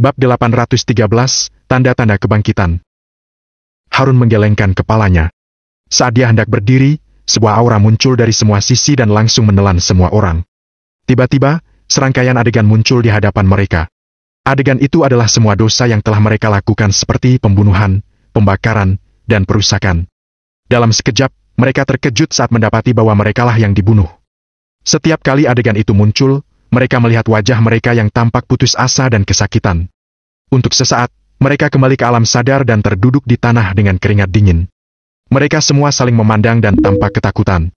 Bab 813, Tanda-tanda kebangkitan. Harun menggelengkan kepalanya. Saat dia hendak berdiri, sebuah aura muncul dari semua sisi dan langsung menelan semua orang. Tiba-tiba, serangkaian adegan muncul di hadapan mereka. Adegan itu adalah semua dosa yang telah mereka lakukan seperti pembunuhan, pembakaran, dan perusakan. Dalam sekejap, mereka terkejut saat mendapati bahwa merekalah yang dibunuh. Setiap kali adegan itu muncul, mereka melihat wajah mereka yang tampak putus asa dan kesakitan. Untuk sesaat, mereka kembali ke alam sadar dan terduduk di tanah dengan keringat dingin. Mereka semua saling memandang dan tampak ketakutan.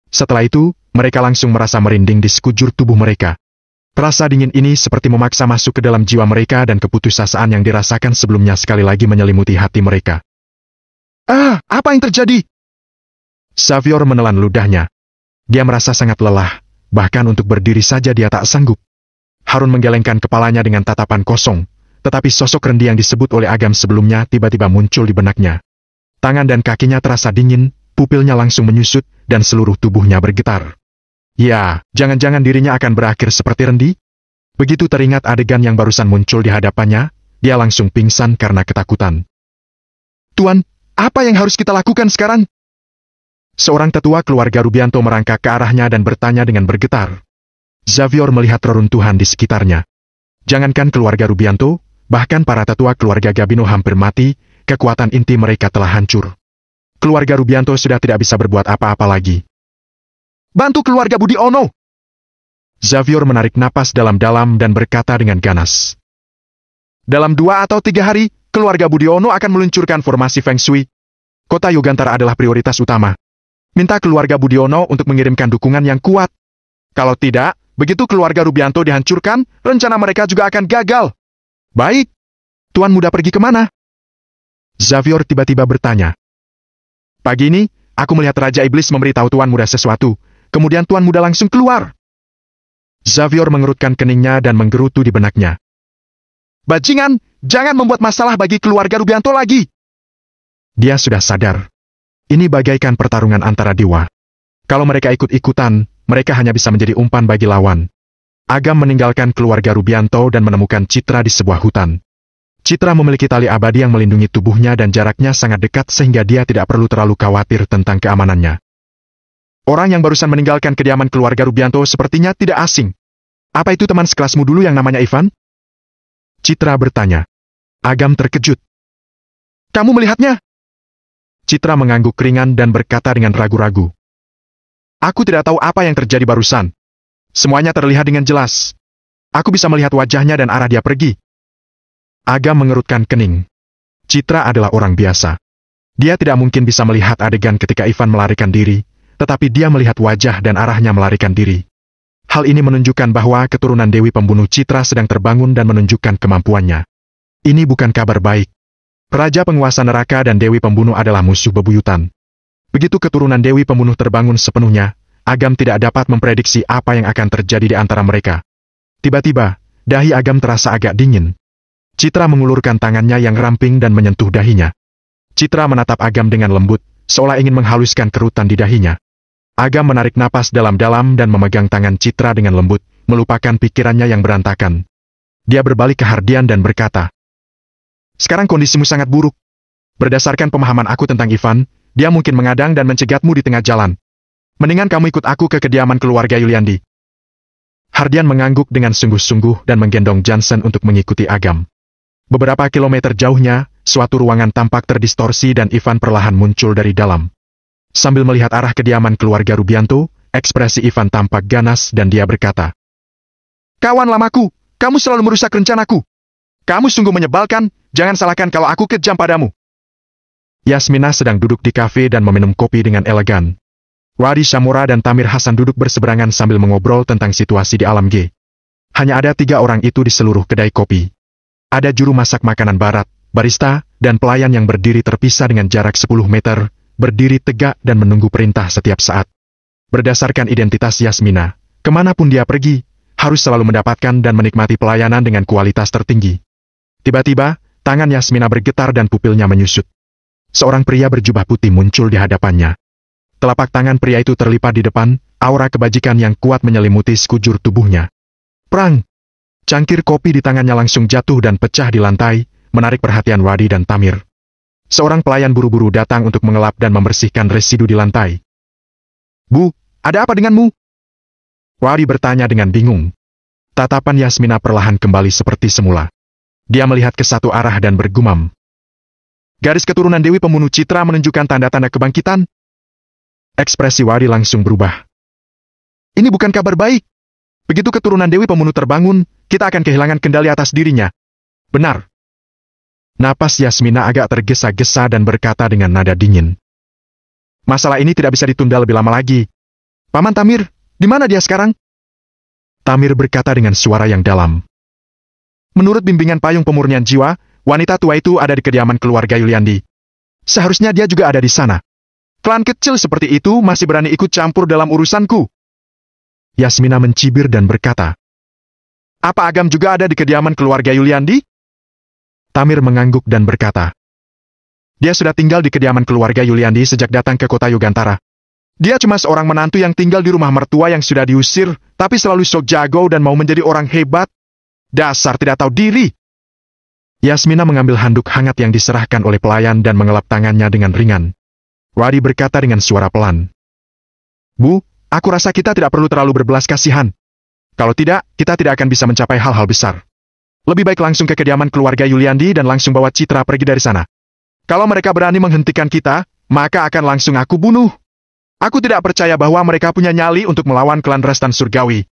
Setelah itu, mereka langsung merasa merinding di sekujur tubuh mereka. Rasa dingin ini seperti memaksa masuk ke dalam jiwa mereka dan keputusasaan yang dirasakan sebelumnya sekali lagi menyelimuti hati mereka. Apa yang terjadi? Xavier menelan ludahnya. Dia merasa sangat lelah. Bahkan untuk berdiri saja dia tak sanggup. Harun menggelengkan kepalanya dengan tatapan kosong, tetapi sosok Rendi yang disebut oleh Agam sebelumnya tiba-tiba muncul di benaknya. Tangan dan kakinya terasa dingin, pupilnya langsung menyusut, dan seluruh tubuhnya bergetar. Ya, jangan-jangan dirinya akan berakhir seperti Rendi? Begitu teringat adegan yang barusan muncul di hadapannya, dia langsung pingsan karena ketakutan. Tuan, apa yang harus kita lakukan sekarang? Seorang tetua keluarga Rubianto merangkak ke arahnya dan bertanya dengan bergetar. Xavier melihat reruntuhan di sekitarnya. Jangankan keluarga Rubianto, bahkan para tetua keluarga Gabino hampir mati, kekuatan inti mereka telah hancur. Keluarga Rubianto sudah tidak bisa berbuat apa-apa lagi. Bantu keluarga Budiono! Xavier menarik napas dalam-dalam dan berkata dengan ganas. Dalam 2 atau 3 hari, keluarga Budiono akan meluncurkan formasi Feng Shui. Kota Yogantara adalah prioritas utama. Minta keluarga Budiono untuk mengirimkan dukungan yang kuat. Kalau tidak, begitu keluarga Rubianto dihancurkan, rencana mereka juga akan gagal. Baik. Tuan muda pergi kemana? Xavier tiba-tiba bertanya. Pagi ini, aku melihat Raja Iblis memberitahu Tuan muda sesuatu, kemudian Tuan muda langsung keluar. Xavier mengerutkan keningnya dan menggerutu di benaknya. Bajingan, jangan membuat masalah bagi keluarga Rubianto lagi. Dia sudah sadar. Ini bagaikan pertarungan antara dewa. Kalau mereka ikut-ikutan, mereka hanya bisa menjadi umpan bagi lawan. Agam meninggalkan keluarga Rubianto dan menemukan Citra di sebuah hutan. Citra memiliki tali abadi yang melindungi tubuhnya dan jaraknya sangat dekat sehingga dia tidak perlu terlalu khawatir tentang keamanannya. Orang yang barusan meninggalkan kediaman keluarga Rubianto sepertinya tidak asing. Apa itu teman sekelasmu dulu yang namanya Ivan? Citra bertanya. Agam terkejut. Kamu melihatnya? Citra mengangguk ringan dan berkata dengan ragu-ragu. Aku tidak tahu apa yang terjadi barusan. Semuanya terlihat dengan jelas. Aku bisa melihat wajahnya dan arah dia pergi. Agam mengerutkan kening. Citra adalah orang biasa. Dia tidak mungkin bisa melihat adegan ketika Ivan melarikan diri, tetapi dia melihat wajah dan arahnya melarikan diri. Hal ini menunjukkan bahwa keturunan Dewi Pembunuh Citra sedang terbangun dan menunjukkan kemampuannya. Ini bukan kabar baik. Raja penguasa neraka dan Dewi Pembunuh adalah musuh bebuyutan. Begitu keturunan Dewi Pembunuh terbangun sepenuhnya, Agam tidak dapat memprediksi apa yang akan terjadi di antara mereka. Tiba-tiba, dahi Agam terasa agak dingin. Citra mengulurkan tangannya yang ramping dan menyentuh dahinya. Citra menatap Agam dengan lembut, seolah ingin menghaluskan kerutan di dahinya. Agam menarik napas dalam-dalam dan memegang tangan Citra dengan lembut, melupakan pikirannya yang berantakan. Dia berbalik ke Hardian dan berkata, sekarang kondisimu sangat buruk. Berdasarkan pemahaman aku tentang Ivan, dia mungkin mengadang dan mencegatmu di tengah jalan. Mendingan kamu ikut aku ke kediaman keluarga Yuliandi. Hardian mengangguk dengan sungguh-sungguh dan menggendong Johnson untuk mengikuti Agam. Beberapa kilometer jauhnya, suatu ruangan tampak terdistorsi dan Ivan perlahan muncul dari dalam. Sambil melihat arah kediaman keluarga Rubianto, ekspresi Ivan tampak ganas dan dia berkata, Kawan lamaku, kamu selalu merusak rencanaku. Kamu sungguh menyebalkan, jangan salahkan kalau aku kejam padamu. Yasmina sedang duduk di kafe dan meminum kopi dengan elegan. Wadi Samura dan Tamir Hasan duduk berseberangan sambil mengobrol tentang situasi di alam G. Hanya ada 3 orang itu di seluruh kedai kopi. Ada juru masak makanan barat, barista, dan pelayan yang berdiri terpisah dengan jarak 10 meter, berdiri tegak dan menunggu perintah setiap saat. Berdasarkan identitas Yasmina, kemanapun dia pergi, harus selalu mendapatkan dan menikmati pelayanan dengan kualitas tertinggi. Tiba-tiba, tangan Yasmina bergetar dan pupilnya menyusut. Seorang pria berjubah putih muncul di hadapannya. Telapak tangan pria itu terlipat di depan, aura kebajikan yang kuat menyelimuti sekujur tubuhnya. Perang! Cangkir kopi di tangannya langsung jatuh dan pecah di lantai, menarik perhatian Wadi dan Tamir. Seorang pelayan buru-buru datang untuk mengelap dan membersihkan residu di lantai. "Bu, ada apa denganmu?" Wadi bertanya dengan bingung. Tatapan Yasmina perlahan kembali seperti semula. Dia melihat ke satu arah dan bergumam. "Garis keturunan Dewi Pembunuh Citra menunjukkan tanda-tanda kebangkitan." Ekspresi Wadi langsung berubah. "Ini bukan kabar baik. Begitu keturunan Dewi Pembunuh terbangun, kita akan kehilangan kendali atas dirinya." "Benar." Napas Yasmina agak tergesa-gesa dan berkata dengan nada dingin. "Masalah ini tidak bisa ditunda lebih lama lagi. Paman Tamir, di mana dia sekarang?" Tamir berkata dengan suara yang dalam. "Menurut bimbingan payung pemurnian jiwa, wanita tua itu ada di kediaman keluarga Yuliandi. Seharusnya dia juga ada di sana. Klan kecil seperti itu masih berani ikut campur dalam urusanku." Yasmina mencibir dan berkata, "Apa Agam juga ada di kediaman keluarga Yuliandi?" Tamir mengangguk dan berkata, "Dia sudah tinggal di kediaman keluarga Yuliandi sejak datang ke kota Yugantara. Dia cuma seorang menantu yang tinggal di rumah mertua yang sudah diusir, tapi selalu sok jago dan mau menjadi orang hebat. Dasar tidak tahu diri." Yasmina mengambil handuk hangat yang diserahkan oleh pelayan dan mengelap tangannya dengan ringan. Wadi berkata dengan suara pelan, "Bu, aku rasa kita tidak perlu terlalu berbelas kasihan. Kalau tidak, kita tidak akan bisa mencapai hal-hal besar. Lebih baik langsung ke kediaman keluarga Yuliandi dan langsung bawa Citra pergi dari sana. Kalau mereka berani menghentikan kita, maka akan langsung aku bunuh. Aku tidak percaya bahwa mereka punya nyali untuk melawan klan Restan Surgawi.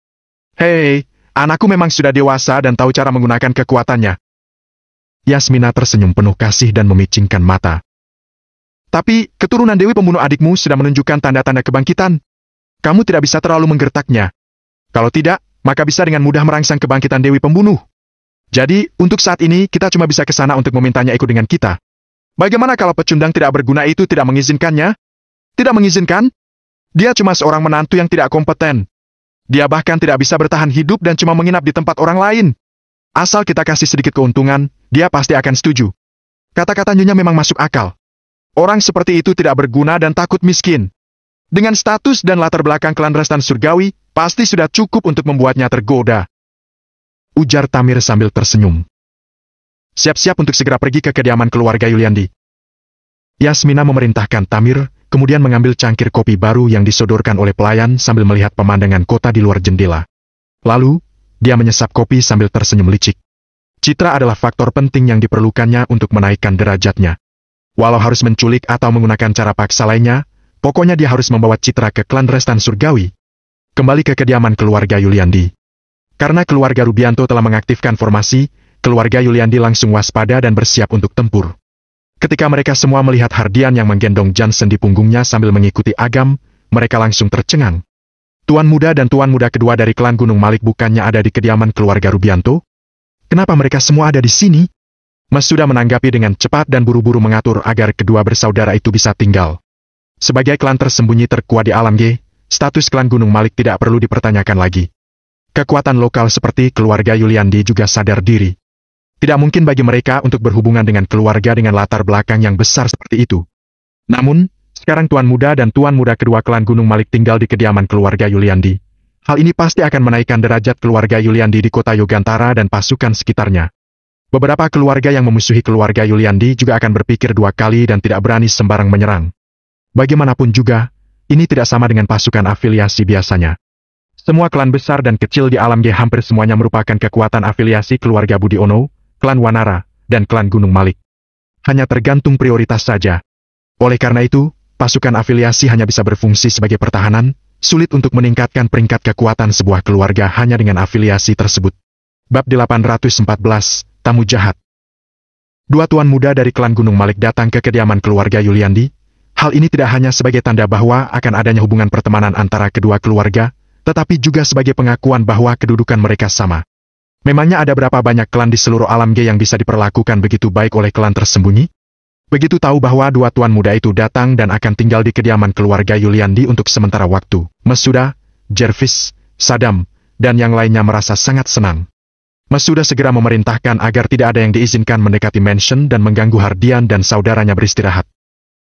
Hei, anakku memang sudah dewasa dan tahu cara menggunakan kekuatannya." Yasmina tersenyum penuh kasih dan memicingkan mata. "Tapi, keturunan Dewi Pembunuh adikmu sudah menunjukkan tanda-tanda kebangkitan. Kamu tidak bisa terlalu menggertaknya. Kalau tidak, maka bisa dengan mudah merangsang kebangkitan Dewi Pembunuh. Jadi, untuk saat ini, kita cuma bisa ke sana untuk memintanya ikut dengan kita. Bagaimana kalau pecundang tidak berguna itu tidak mengizinkannya? Tidak mengizinkan? Dia cuma seorang menantu yang tidak kompeten. Dia bahkan tidak bisa bertahan hidup dan cuma menginap di tempat orang lain. Asal kita kasih sedikit keuntungan, dia pasti akan setuju." Kata-kata Nyonya memang masuk akal. Orang seperti itu tidak berguna dan takut miskin. Dengan status dan latar belakang klan Restan Surgawi, pasti sudah cukup untuk membuatnya tergoda. Ujar Tamir sambil tersenyum. "Siap-siap untuk segera pergi ke kediaman keluarga Yuliandi." Yasmina memerintahkan Tamir, kemudian mengambil cangkir kopi baru yang disodorkan oleh pelayan sambil melihat pemandangan kota di luar jendela. Lalu, dia menyesap kopi sambil tersenyum licik. Citra adalah faktor penting yang diperlukannya untuk menaikkan derajatnya. Walau harus menculik atau menggunakan cara paksa lainnya, pokoknya dia harus membawa Citra ke klan Restan Surgawi. Kembali ke kediaman keluarga Yuliandi. Karena keluarga Rubianto telah mengaktifkan formasi, keluarga Yuliandi langsung waspada dan bersiap untuk tempur. Ketika mereka semua melihat Hardian yang menggendong Jansen di punggungnya sambil mengikuti Agam, mereka langsung tercengang. Tuan muda dan tuan muda kedua dari klan Gunung Malik bukannya ada di kediaman keluarga Rubianto? Kenapa mereka semua ada di sini? Mas sudah menanggapi dengan cepat dan buru-buru mengatur agar kedua bersaudara itu bisa tinggal. Sebagai klan tersembunyi terkuat di alam G, status klan Gunung Malik tidak perlu dipertanyakan lagi. Kekuatan lokal seperti keluarga Yuliandi juga sadar diri. Tidak mungkin bagi mereka untuk berhubungan dengan keluarga dengan latar belakang yang besar seperti itu. Namun, sekarang tuan muda dan tuan muda kedua klan Gunung Malik tinggal di kediaman keluarga Yuliandi. Hal ini pasti akan menaikkan derajat keluarga Yuliandi di kota Yugantara dan pasukan sekitarnya. Beberapa keluarga yang memusuhi keluarga Yuliandi juga akan berpikir dua kali dan tidak berani sembarang menyerang. Bagaimanapun juga, ini tidak sama dengan pasukan afiliasi biasanya. Semua klan besar dan kecil di alam G hampir semuanya merupakan kekuatan afiliasi keluarga Budiono, klan Wanara, dan klan Gunung Malik. Hanya tergantung prioritas saja. Oleh karena itu, pasukan afiliasi hanya bisa berfungsi sebagai pertahanan, sulit untuk meningkatkan peringkat kekuatan sebuah keluarga hanya dengan afiliasi tersebut. Bab 814, Tamu Jahat. Dua tuan muda dari klan Gunung Malik datang ke kediaman keluarga Yuliandi. Hal ini tidak hanya sebagai tanda bahwa akan adanya hubungan pertemanan antara kedua keluarga, tetapi juga sebagai pengakuan bahwa kedudukan mereka sama. Memangnya ada berapa banyak klan di seluruh alam G yang bisa diperlakukan begitu baik oleh klan tersembunyi? Begitu tahu bahwa dua tuan muda itu datang dan akan tinggal di kediaman keluarga Yuliandi untuk sementara waktu, Masuda, Jervis, Sadam, dan yang lainnya merasa sangat senang. Masuda segera memerintahkan agar tidak ada yang diizinkan mendekati mansion dan mengganggu Hardian dan saudaranya beristirahat.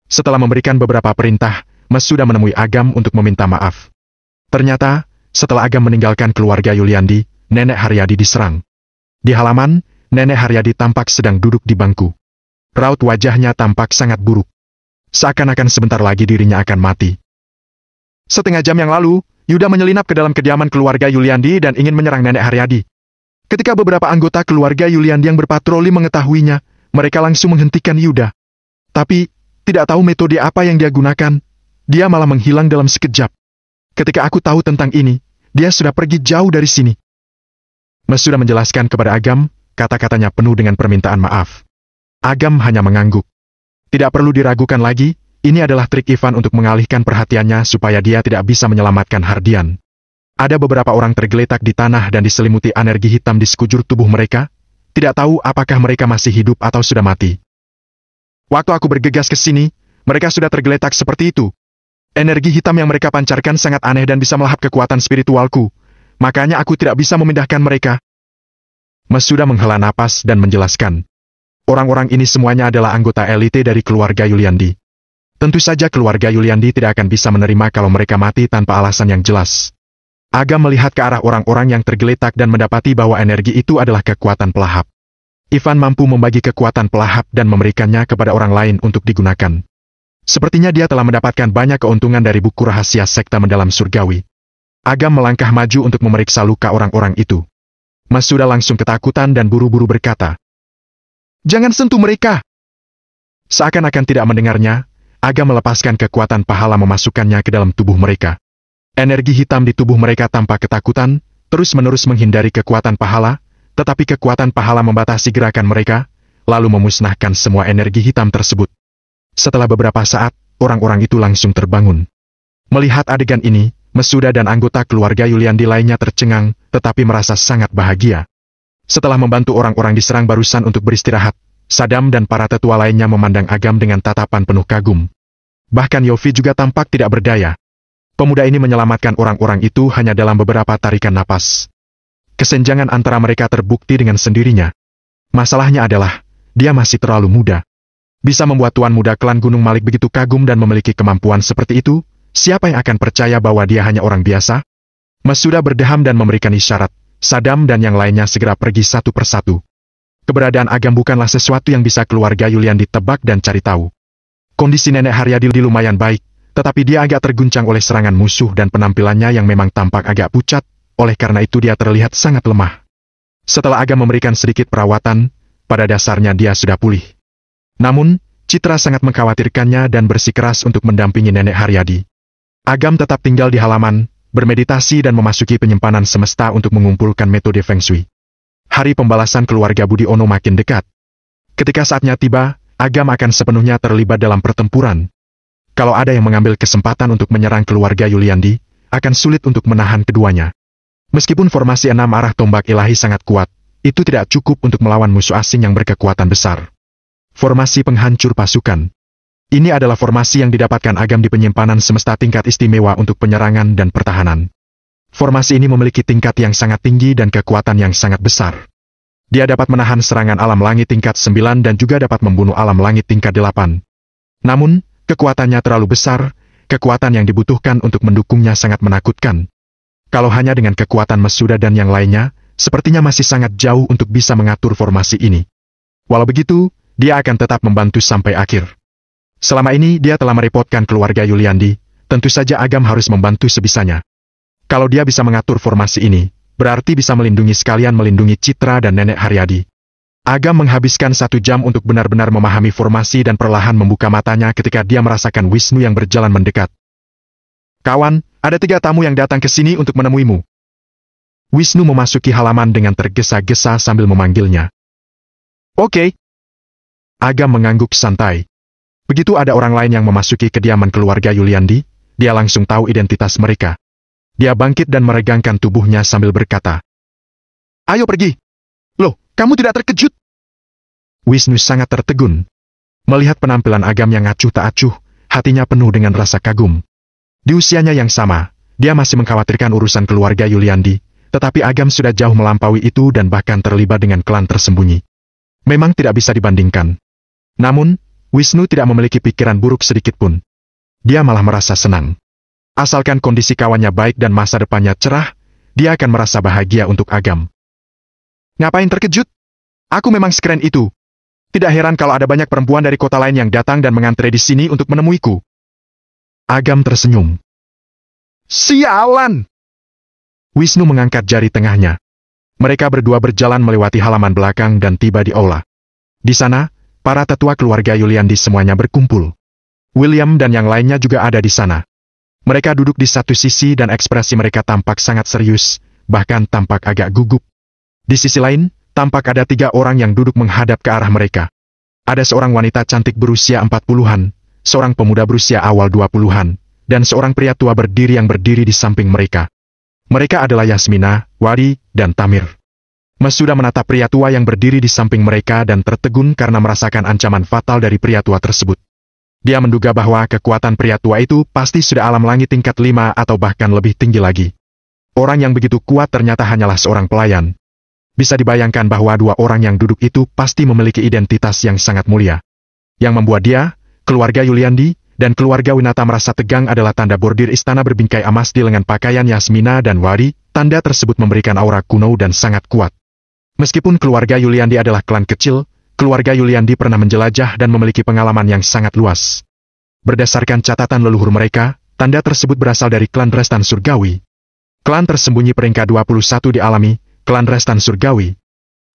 Setelah memberikan beberapa perintah, Masuda menemui Agam untuk meminta maaf. Ternyata, setelah Agam meninggalkan keluarga Yuliandi, Nenek Haryadi diserang. Di halaman, Nenek Haryadi tampak sedang duduk di bangku. Raut wajahnya tampak sangat buruk. Seakan-akan sebentar lagi dirinya akan mati. Setengah jam yang lalu, Yuda menyelinap ke dalam kediaman keluarga Yuliandi dan ingin menyerang Nenek Haryadi. Ketika beberapa anggota keluarga Yuliandi yang berpatroli mengetahuinya, mereka langsung menghentikan Yuda. Tapi, tidak tahu metode apa yang dia gunakan, dia malah menghilang dalam sekejap. Ketika aku tahu tentang ini, dia sudah pergi jauh dari sini. Mas sudah menjelaskan kepada Agam, kata-katanya penuh dengan permintaan maaf. Agam hanya mengangguk. Tidak perlu diragukan lagi, ini adalah trik Ivan untuk mengalihkan perhatiannya supaya dia tidak bisa menyelamatkan Hardian. Ada beberapa orang tergeletak di tanah dan diselimuti energi hitam di sekujur tubuh mereka, tidak tahu apakah mereka masih hidup atau sudah mati. Waktu aku bergegas ke sini, mereka sudah tergeletak seperti itu. Energi hitam yang mereka pancarkan sangat aneh dan bisa melahap kekuatan spiritualku, makanya aku tidak bisa memindahkan mereka. Mas sudah menghela napas dan menjelaskan. Orang-orang ini semuanya adalah anggota elite dari keluarga Yuliandi. Tentu saja keluarga Yuliandi tidak akan bisa menerima kalau mereka mati tanpa alasan yang jelas. Agam melihat ke arah orang-orang yang tergeletak dan mendapati bahwa energi itu adalah kekuatan pelahap. Ivan mampu membagi kekuatan pelahap dan memberikannya kepada orang lain untuk digunakan. Sepertinya dia telah mendapatkan banyak keuntungan dari buku rahasia sekte mendalam surgawi. Agam melangkah maju untuk memeriksa luka orang-orang itu. Mas sudah langsung ketakutan dan buru-buru berkata, "Jangan sentuh mereka!" Seakan-akan tidak mendengarnya, Agam melepaskan kekuatan pahala memasukkannya ke dalam tubuh mereka. Energi hitam di tubuh mereka tanpa ketakutan, terus-menerus menghindari kekuatan pahala, tetapi kekuatan pahala membatasi gerakan mereka, lalu memusnahkan semua energi hitam tersebut. Setelah beberapa saat, orang-orang itu langsung terbangun. Melihat adegan ini, Mesuda dan anggota keluarga Yuliandi lainnya tercengang, tetapi merasa sangat bahagia. Setelah membantu orang-orang diserang barusan untuk beristirahat, Sadam dan para tetua lainnya memandang Agam dengan tatapan penuh kagum. Bahkan Yofi juga tampak tidak berdaya. Pemuda ini menyelamatkan orang-orang itu hanya dalam beberapa tarikan napas. Kesenjangan antara mereka terbukti dengan sendirinya. Masalahnya adalah, dia masih terlalu muda. Bisa membuat tuan muda klan Gunung Malik begitu kagum dan memiliki kemampuan seperti itu, siapa yang akan percaya bahwa dia hanya orang biasa? Mesuda berdeham dan memberikan isyarat, Sadam dan yang lainnya segera pergi satu persatu. Keberadaan Agam bukanlah sesuatu yang bisa keluarga Yulian ditebak dan cari tahu. Kondisi Nenek Haryadi lumayan baik, tetapi dia agak terguncang oleh serangan musuh dan penampilannya yang memang tampak agak pucat, oleh karena itu dia terlihat sangat lemah. Setelah Agam memberikan sedikit perawatan, pada dasarnya dia sudah pulih. Namun, Citra sangat mengkhawatirkannya dan bersikeras untuk mendampingi Nenek Haryadi. Agam tetap tinggal di halaman, bermeditasi dan memasuki penyimpanan semesta untuk mengumpulkan metode Feng Shui. Hari pembalasan keluarga Budi Ono makin dekat. Ketika saatnya tiba, Agam akan sepenuhnya terlibat dalam pertempuran. Kalau ada yang mengambil kesempatan untuk menyerang keluarga Yuliandi, akan sulit untuk menahan keduanya. Meskipun formasi 6 arah tombak ilahi sangat kuat, itu tidak cukup untuk melawan musuh asing yang berkekuatan besar. Formasi penghancur pasukan. Ini adalah formasi yang didapatkan Agam di penyimpanan semesta tingkat istimewa untuk penyerangan dan pertahanan. Formasi ini memiliki tingkat yang sangat tinggi dan kekuatan yang sangat besar. Dia dapat menahan serangan alam langit tingkat 9 dan juga dapat membunuh alam langit tingkat 8. Namun, kekuatannya terlalu besar, kekuatan yang dibutuhkan untuk mendukungnya sangat menakutkan. Kalau hanya dengan kekuatan Mesuda dan yang lainnya, sepertinya masih sangat jauh untuk bisa mengatur formasi ini. Walau begitu, dia akan tetap membantu sampai akhir. Selama ini dia telah merepotkan keluarga Yuliandi, tentu saja Agam harus membantu sebisanya. Kalau dia bisa mengatur formasi ini, berarti bisa melindungi sekalian melindungi Citra dan Nenek Haryadi. Agam menghabiskan 1 jam untuk benar-benar memahami formasi dan perlahan membuka matanya ketika dia merasakan Wisnu yang berjalan mendekat. "Kawan, ada 3 tamu yang datang ke sini untuk menemuimu." Wisnu memasuki halaman dengan tergesa-gesa sambil memanggilnya. "Oke." Agam mengangguk santai. Begitu ada orang lain yang memasuki kediaman keluarga Yuliandi, dia langsung tahu identitas mereka. Dia bangkit dan meregangkan tubuhnya sambil berkata, "Ayo pergi." "Loh, kamu tidak terkejut?" Wisnu sangat tertegun. Melihat penampilan Agam yang acuh tak acuh, hatinya penuh dengan rasa kagum. Di usianya yang sama, dia masih mengkhawatirkan urusan keluarga Yuliandi, tetapi Agam sudah jauh melampaui itu dan bahkan terlibat dengan klan tersembunyi. Memang tidak bisa dibandingkan. Namun, Wisnu tidak memiliki pikiran buruk sedikitpun. Dia malah merasa senang. Asalkan kondisi kawannya baik dan masa depannya cerah, dia akan merasa bahagia untuk Agam. Ngapain terkejut? Aku memang sekeren itu. Tidak heran kalau ada banyak perempuan dari kota lain yang datang dan mengantre di sini untuk menemuiku. Agam tersenyum. Sialan! Wisnu mengangkat jari tengahnya. Mereka berdua berjalan melewati halaman belakang dan tiba di aula. Di sana, para tetua keluarga Yuliandi semuanya berkumpul. William dan yang lainnya juga ada di sana. Mereka duduk di satu sisi dan ekspresi mereka tampak sangat serius, bahkan tampak agak gugup. Di sisi lain, tampak ada 3 orang yang duduk menghadap ke arah mereka. Ada seorang wanita cantik berusia 40-an, seorang pemuda berusia awal 20-an, dan seorang pria tua berdiri di samping mereka. Mereka adalah Yasmina, Wari, dan Tamir. Masuda menatap pria tua yang berdiri di samping mereka dan tertegun karena merasakan ancaman fatal dari pria tua tersebut. Dia menduga bahwa kekuatan pria tua itu pasti sudah alam langit tingkat 5 atau bahkan lebih tinggi lagi. Orang yang begitu kuat ternyata hanyalah seorang pelayan. Bisa dibayangkan bahwa 2 orang yang duduk itu pasti memiliki identitas yang sangat mulia. Yang membuat dia, keluarga Yuliandi, dan keluarga Winata merasa tegang adalah tanda bordir istana berbingkai emas di lengan pakaian Yasmina dan Wari. Tanda tersebut memberikan aura kuno dan sangat kuat. Meskipun keluarga Yuliandi adalah klan kecil, keluarga Yuliandi pernah menjelajah dan memiliki pengalaman yang sangat luas. Berdasarkan catatan leluhur mereka, tanda tersebut berasal dari klan Restan Surgawi. Klan tersembunyi peringkat 21 dialami, klan Restan Surgawi.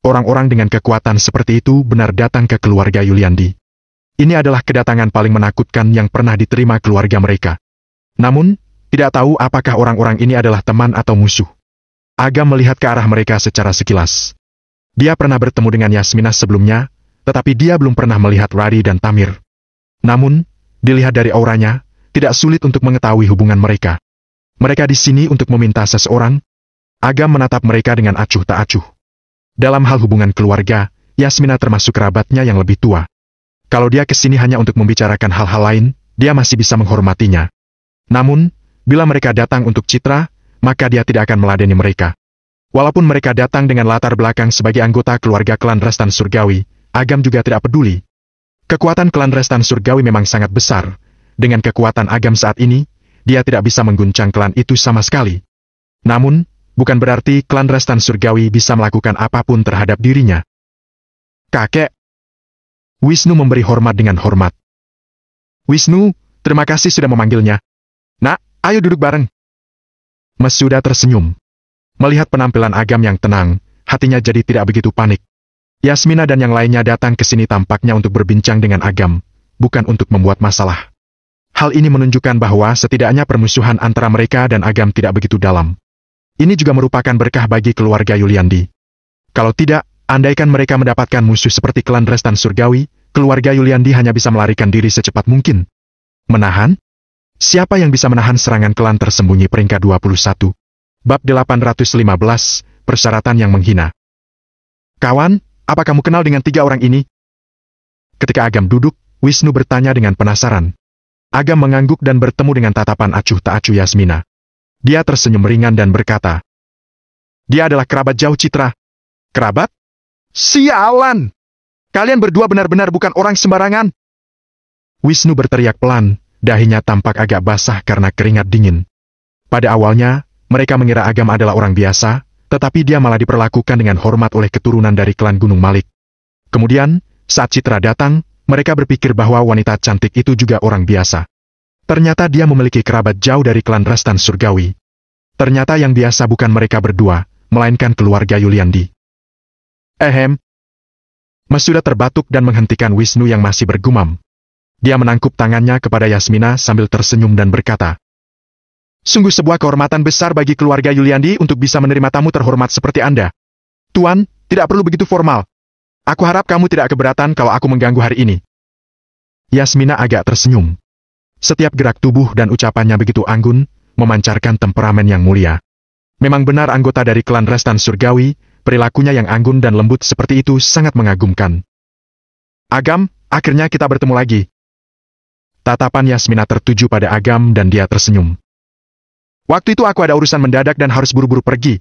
Orang-orang dengan kekuatan seperti itu benar datang ke keluarga Yuliandi. Ini adalah kedatangan paling menakutkan yang pernah diterima keluarga mereka. Namun, tidak tahu apakah orang-orang ini adalah teman atau musuh. Agam melihat ke arah mereka secara sekilas. Dia pernah bertemu dengan Yasmina sebelumnya, tetapi dia belum pernah melihat Wari dan Tamir. Namun, dilihat dari auranya, tidak sulit untuk mengetahui hubungan mereka. Mereka di sini untuk meminta seseorang. Agam menatap mereka dengan acuh tak acuh. Dalam hal hubungan keluarga, Yasmina termasuk kerabatnya yang lebih tua. Kalau dia ke sini hanya untuk membicarakan hal-hal lain, dia masih bisa menghormatinya. Namun, bila mereka datang untuk citra, maka dia tidak akan meladeni mereka. Walaupun mereka datang dengan latar belakang sebagai anggota keluarga klan Restan Surgawi, Agam juga tidak peduli. Kekuatan klan Restan Surgawi memang sangat besar. Dengan kekuatan Agam saat ini, dia tidak bisa mengguncang klan itu sama sekali. Namun, bukan berarti klan Restan Surgawi bisa melakukan apapun terhadap dirinya. Kakek. Wisnu memberi hormat dengan hormat. Wisnu, terima kasih sudah memanggilnya. Nak, ayo duduk bareng. Masuda tersenyum. Melihat penampilan Agam yang tenang, hatinya jadi tidak begitu panik. Yasmina dan yang lainnya datang ke sini tampaknya untuk berbincang dengan Agam, bukan untuk membuat masalah. Hal ini menunjukkan bahwa setidaknya permusuhan antara mereka dan Agam tidak begitu dalam. Ini juga merupakan berkah bagi keluarga Yuliandi. Kalau tidak, andaikan mereka mendapatkan musuh seperti klan Restan Surgawi, keluarga Yuliandi hanya bisa melarikan diri secepat mungkin. Menahan? Siapa yang bisa menahan serangan klan tersembunyi peringkat 21? Bab 815, Persyaratan yang menghina. Kawan, apa kamu kenal dengan 3 orang ini? Ketika Agam duduk, Wisnu bertanya dengan penasaran. Agam mengangguk dan bertemu dengan tatapan acuh tak acuh Yasmina. Dia tersenyum ringan dan berkata, dia adalah kerabat jauh Citra. Kerabat? Sialan! Kalian berdua benar-benar bukan orang sembarangan. Wisnu berteriak pelan, dahinya tampak agak basah karena keringat dingin. Pada awalnya, mereka mengira Agam adalah orang biasa, tetapi dia malah diperlakukan dengan hormat oleh keturunan dari klan Gunung Malik. Kemudian, saat Citra datang, mereka berpikir bahwa wanita cantik itu juga orang biasa. Ternyata dia memiliki kerabat jauh dari klan Restan Surgawi. Ternyata yang biasa bukan mereka berdua, melainkan keluarga Yuliandi. Masuda terbatuk dan menghentikan Wisnu yang masih bergumam. Dia menangkup tangannya kepada Yasmina sambil tersenyum dan berkata, sungguh sebuah kehormatan besar bagi keluarga Yuliandi untuk bisa menerima tamu terhormat seperti Anda. Tuan, tidak perlu begitu formal. Aku harap kamu tidak keberatan kalau aku mengganggu hari ini. Yasmina agak tersenyum. Setiap gerak tubuh dan ucapannya begitu anggun, memancarkan temperamen yang mulia. Memang benar anggota dari klan Restan Surgawi, perilakunya yang anggun dan lembut seperti itu sangat mengagumkan. Agam, akhirnya kita bertemu lagi. Tatapan Yasmina tertuju pada Agam dan dia tersenyum. Waktu itu aku ada urusan mendadak dan harus buru-buru pergi.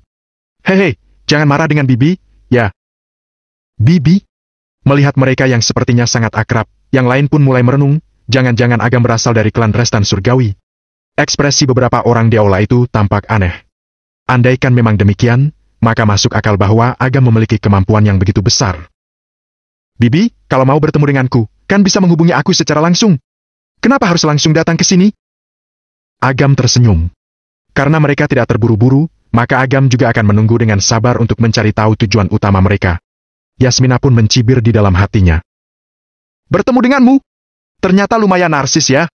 Hehe, jangan marah dengan Bibi, ya. Bibi? Melihat mereka yang sepertinya sangat akrab, yang lain pun mulai merenung, jangan-jangan Agam berasal dari klan Restan Surgawi. Ekspresi beberapa orang di aula itu tampak aneh. Andaikan memang demikian, maka masuk akal bahwa Agam memiliki kemampuan yang begitu besar. Bibi, kalau mau bertemu denganku, kan bisa menghubungi aku secara langsung. Kenapa harus langsung datang ke sini? Agam tersenyum. Karena mereka tidak terburu-buru, maka Agam juga akan menunggu dengan sabar untuk mencari tahu tujuan utama mereka. Yasmina pun mencibir di dalam hatinya. Bertemu denganmu? Ternyata lumayan narsis ya.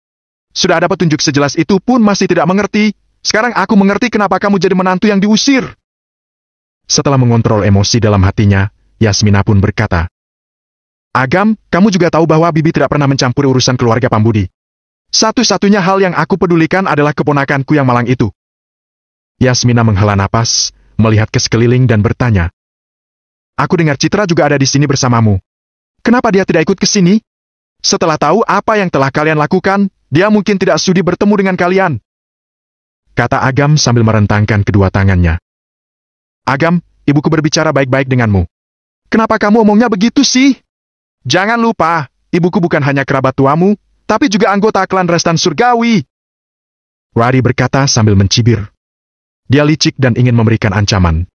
Sudah ada petunjuk sejelas itu pun masih tidak mengerti. Sekarang aku mengerti kenapa kamu jadi menantu yang diusir. Setelah mengontrol emosi dalam hatinya, Yasmina pun berkata, Agam, kamu juga tahu bahwa Bibi tidak pernah mencampuri urusan keluarga Pambudi. Satu-satunya hal yang aku pedulikan adalah keponakanku yang malang itu. Yasmina menghela napas, melihat ke sekeliling dan bertanya, Aku dengar Citra juga ada di sini bersamamu. Kenapa dia tidak ikut ke sini? Setelah tahu apa yang telah kalian lakukan, dia mungkin tidak sudi bertemu dengan kalian. Kata Agam sambil merentangkan kedua tangannya. Agam, ibuku berbicara baik-baik denganmu. Kenapa kamu omongnya begitu sih? Jangan lupa, ibuku bukan hanya kerabat tuamu, tapi juga anggota klan Restan Surgawi. Rari berkata sambil mencibir. Dia licik dan ingin memberikan ancaman.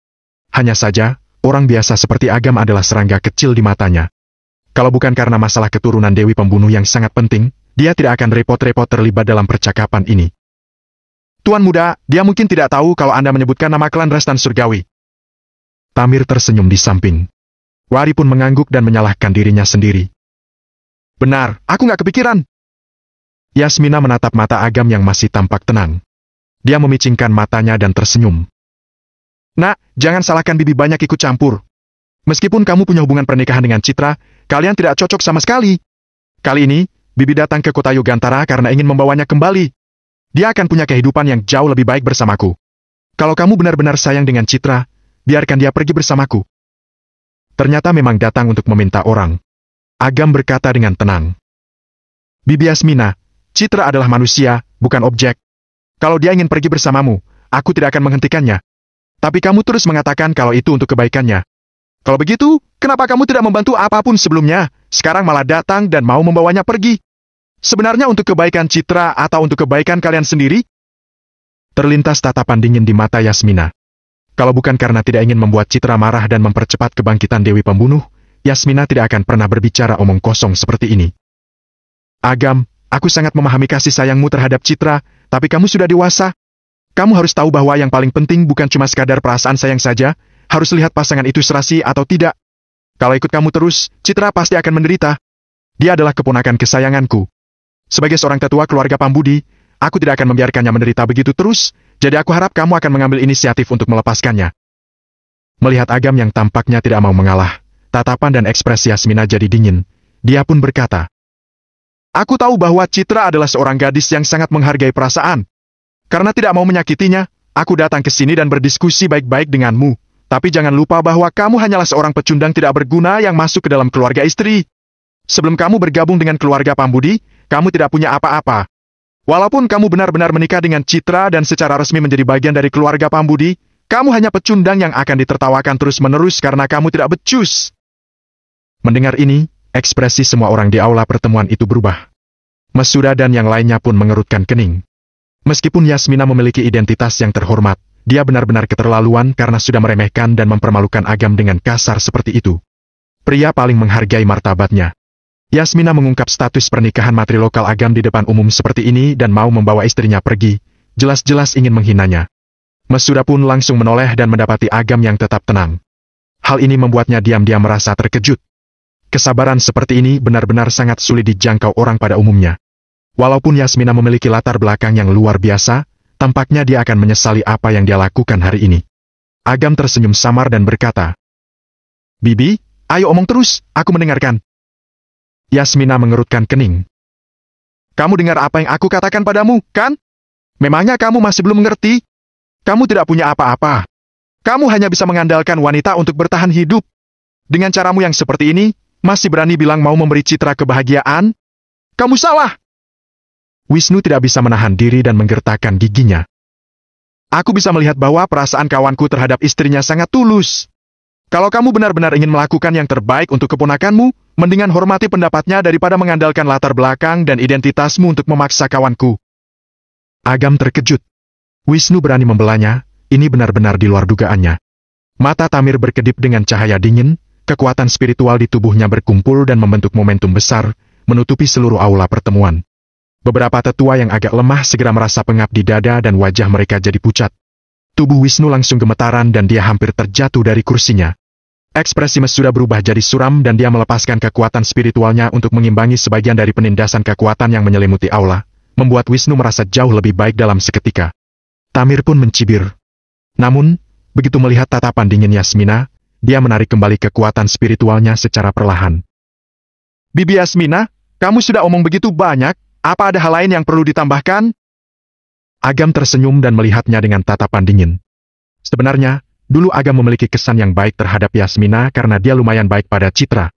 Hanya saja, orang biasa seperti Agam adalah serangga kecil di matanya. Kalau bukan karena masalah keturunan Dewi Pembunuh yang sangat penting, dia tidak akan repot-repot terlibat dalam percakapan ini. Tuan muda, dia mungkin tidak tahu kalau Anda menyebutkan nama klan Restan Surgawi. Tamir tersenyum di samping. Rari pun mengangguk dan menyalahkan dirinya sendiri. Benar, aku nggak kepikiran. Yasmina menatap mata Agam yang masih tampak tenang. Dia memicingkan matanya dan tersenyum. Nak, jangan salahkan Bibi banyak ikut campur. Meskipun kamu punya hubungan pernikahan dengan Citra, kalian tidak cocok sama sekali. Kali ini, Bibi datang ke kota Yogantara karena ingin membawanya kembali. Dia akan punya kehidupan yang jauh lebih baik bersamaku. Kalau kamu benar-benar sayang dengan Citra, biarkan dia pergi bersamaku. Ternyata memang datang untuk meminta orang. Agam berkata dengan tenang. Bibi Yasmina, Citra adalah manusia, bukan objek. Kalau dia ingin pergi bersamamu, aku tidak akan menghentikannya. Tapi kamu terus mengatakan kalau itu untuk kebaikannya. Kalau begitu, kenapa kamu tidak membantu apapun sebelumnya, sekarang malah datang dan mau membawanya pergi? Sebenarnya untuk kebaikan Citra atau untuk kebaikan kalian sendiri? Terlintas tatapan dingin di mata Yasmina. Kalau bukan karena tidak ingin membuat Citra marah dan mempercepat kebangkitan Dewi Pembunuh, Yasmina tidak akan pernah berbicara omong kosong seperti ini. Agam, aku sangat memahami kasih sayangmu terhadap Citra, tapi kamu sudah dewasa. Kamu harus tahu bahwa yang paling penting bukan cuma sekadar perasaan sayang saja, harus lihat pasangan itu serasi atau tidak. Kalau ikut kamu terus, Citra pasti akan menderita. Dia adalah keponakan kesayanganku. Sebagai seorang tetua keluarga Pambudi, aku tidak akan membiarkannya menderita begitu terus, jadi aku harap kamu akan mengambil inisiatif untuk melepaskannya. Melihat Agam yang tampaknya tidak mau mengalah, tatapan dan ekspresi Yasmina jadi dingin. Dia pun berkata, Aku tahu bahwa Citra adalah seorang gadis yang sangat menghargai perasaan. Karena tidak mau menyakitinya, aku datang ke sini dan berdiskusi baik-baik denganmu. Tapi jangan lupa bahwa kamu hanyalah seorang pecundang tidak berguna yang masuk ke dalam keluarga istri. Sebelum kamu bergabung dengan keluarga Pambudi, kamu tidak punya apa-apa. Walaupun kamu benar-benar menikah dengan Citra dan secara resmi menjadi bagian dari keluarga Pambudi, kamu hanya pecundang yang akan ditertawakan terus-menerus karena kamu tidak becus. Mendengar ini, ekspresi semua orang di aula pertemuan itu berubah. Mesuda dan yang lainnya pun mengerutkan kening. Meskipun Yasmina memiliki identitas yang terhormat, dia benar-benar keterlaluan karena sudah meremehkan dan mempermalukan Agam dengan kasar seperti itu. Pria paling menghargai martabatnya. Yasmina mengungkap status pernikahan matri lokal Agam di depan umum seperti ini dan mau membawa istrinya pergi, jelas-jelas ingin menghinanya. Mesuda pun langsung menoleh dan mendapati Agam yang tetap tenang. Hal ini membuatnya diam-diam merasa terkejut. Kesabaran seperti ini benar-benar sangat sulit dijangkau orang pada umumnya. Walaupun Yasmina memiliki latar belakang yang luar biasa, tampaknya dia akan menyesali apa yang dia lakukan hari ini. Agam tersenyum samar dan berkata, Bibi, ayo omong terus, aku mendengarkan. Yasmina mengerutkan kening. Kamu dengar apa yang aku katakan padamu, kan? Memangnya kamu masih belum mengerti? Kamu tidak punya apa-apa. Kamu hanya bisa mengandalkan wanita untuk bertahan hidup. Dengan caramu yang seperti ini, masih berani bilang mau memberi Citra kebahagiaan? Kamu salah! Wisnu tidak bisa menahan diri dan menggertakkan giginya. Aku bisa melihat bahwa perasaan kawanku terhadap istrinya sangat tulus. Kalau kamu benar-benar ingin melakukan yang terbaik untuk keponakanmu, mendingan hormati pendapatnya daripada mengandalkan latar belakang dan identitasmu untuk memaksa kawanku. Agam terkejut. Wisnu berani membelanya, ini benar-benar di luar dugaannya. Mata Tamir berkedip dengan cahaya dingin, kekuatan spiritual di tubuhnya berkumpul dan membentuk momentum besar, menutupi seluruh aula pertemuan. Beberapa tetua yang agak lemah segera merasa pengap di dada dan wajah mereka jadi pucat. Tubuh Wisnu langsung gemetaran dan dia hampir terjatuh dari kursinya. Ekspresi Mesuda berubah jadi suram dan dia melepaskan kekuatan spiritualnya untuk mengimbangi sebagian dari penindasan kekuatan yang menyelimuti aula, membuat Wisnu merasa jauh lebih baik dalam seketika. Tamir pun mencibir. Namun, begitu melihat tatapan dingin Yasmina, dia menarik kembali kekuatan spiritualnya secara perlahan. Bibi Yasmina, kamu sudah omong begitu banyak, apa ada hal lain yang perlu ditambahkan? Agam tersenyum dan melihatnya dengan tatapan dingin. Sebenarnya, dulu Agam memiliki kesan yang baik terhadap Yasmina karena dia lumayan baik pada Citra.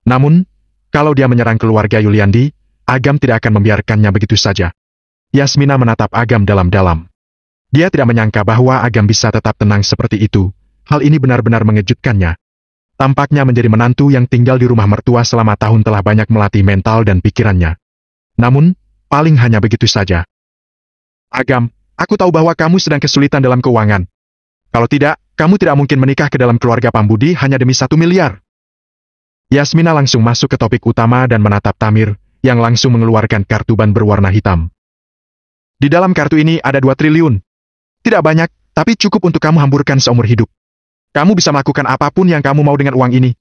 Namun, kalau dia menyerang keluarga Yuliandi, Agam tidak akan membiarkannya begitu saja. Yasmina menatap Agam dalam-dalam. Dia tidak menyangka bahwa Agam bisa tetap tenang seperti itu. Hal ini benar-benar mengejutkannya. Tampaknya menjadi menantu yang tinggal di rumah mertua selama tahun telah banyak melatih mental dan pikirannya. Namun, paling hanya begitu saja. Agam, aku tahu bahwa kamu sedang kesulitan dalam keuangan. Kalau tidak, kamu tidak mungkin menikah ke dalam keluarga Pambudi hanya demi 1 miliar. Yasmina langsung masuk ke topik utama dan menatap Tamir, yang langsung mengeluarkan kartu ban berwarna hitam. Di dalam kartu ini ada 2 triliun. Tidak banyak, tapi cukup untuk kamu hamburkan seumur hidup. Kamu bisa melakukan apapun yang kamu mau dengan uang ini.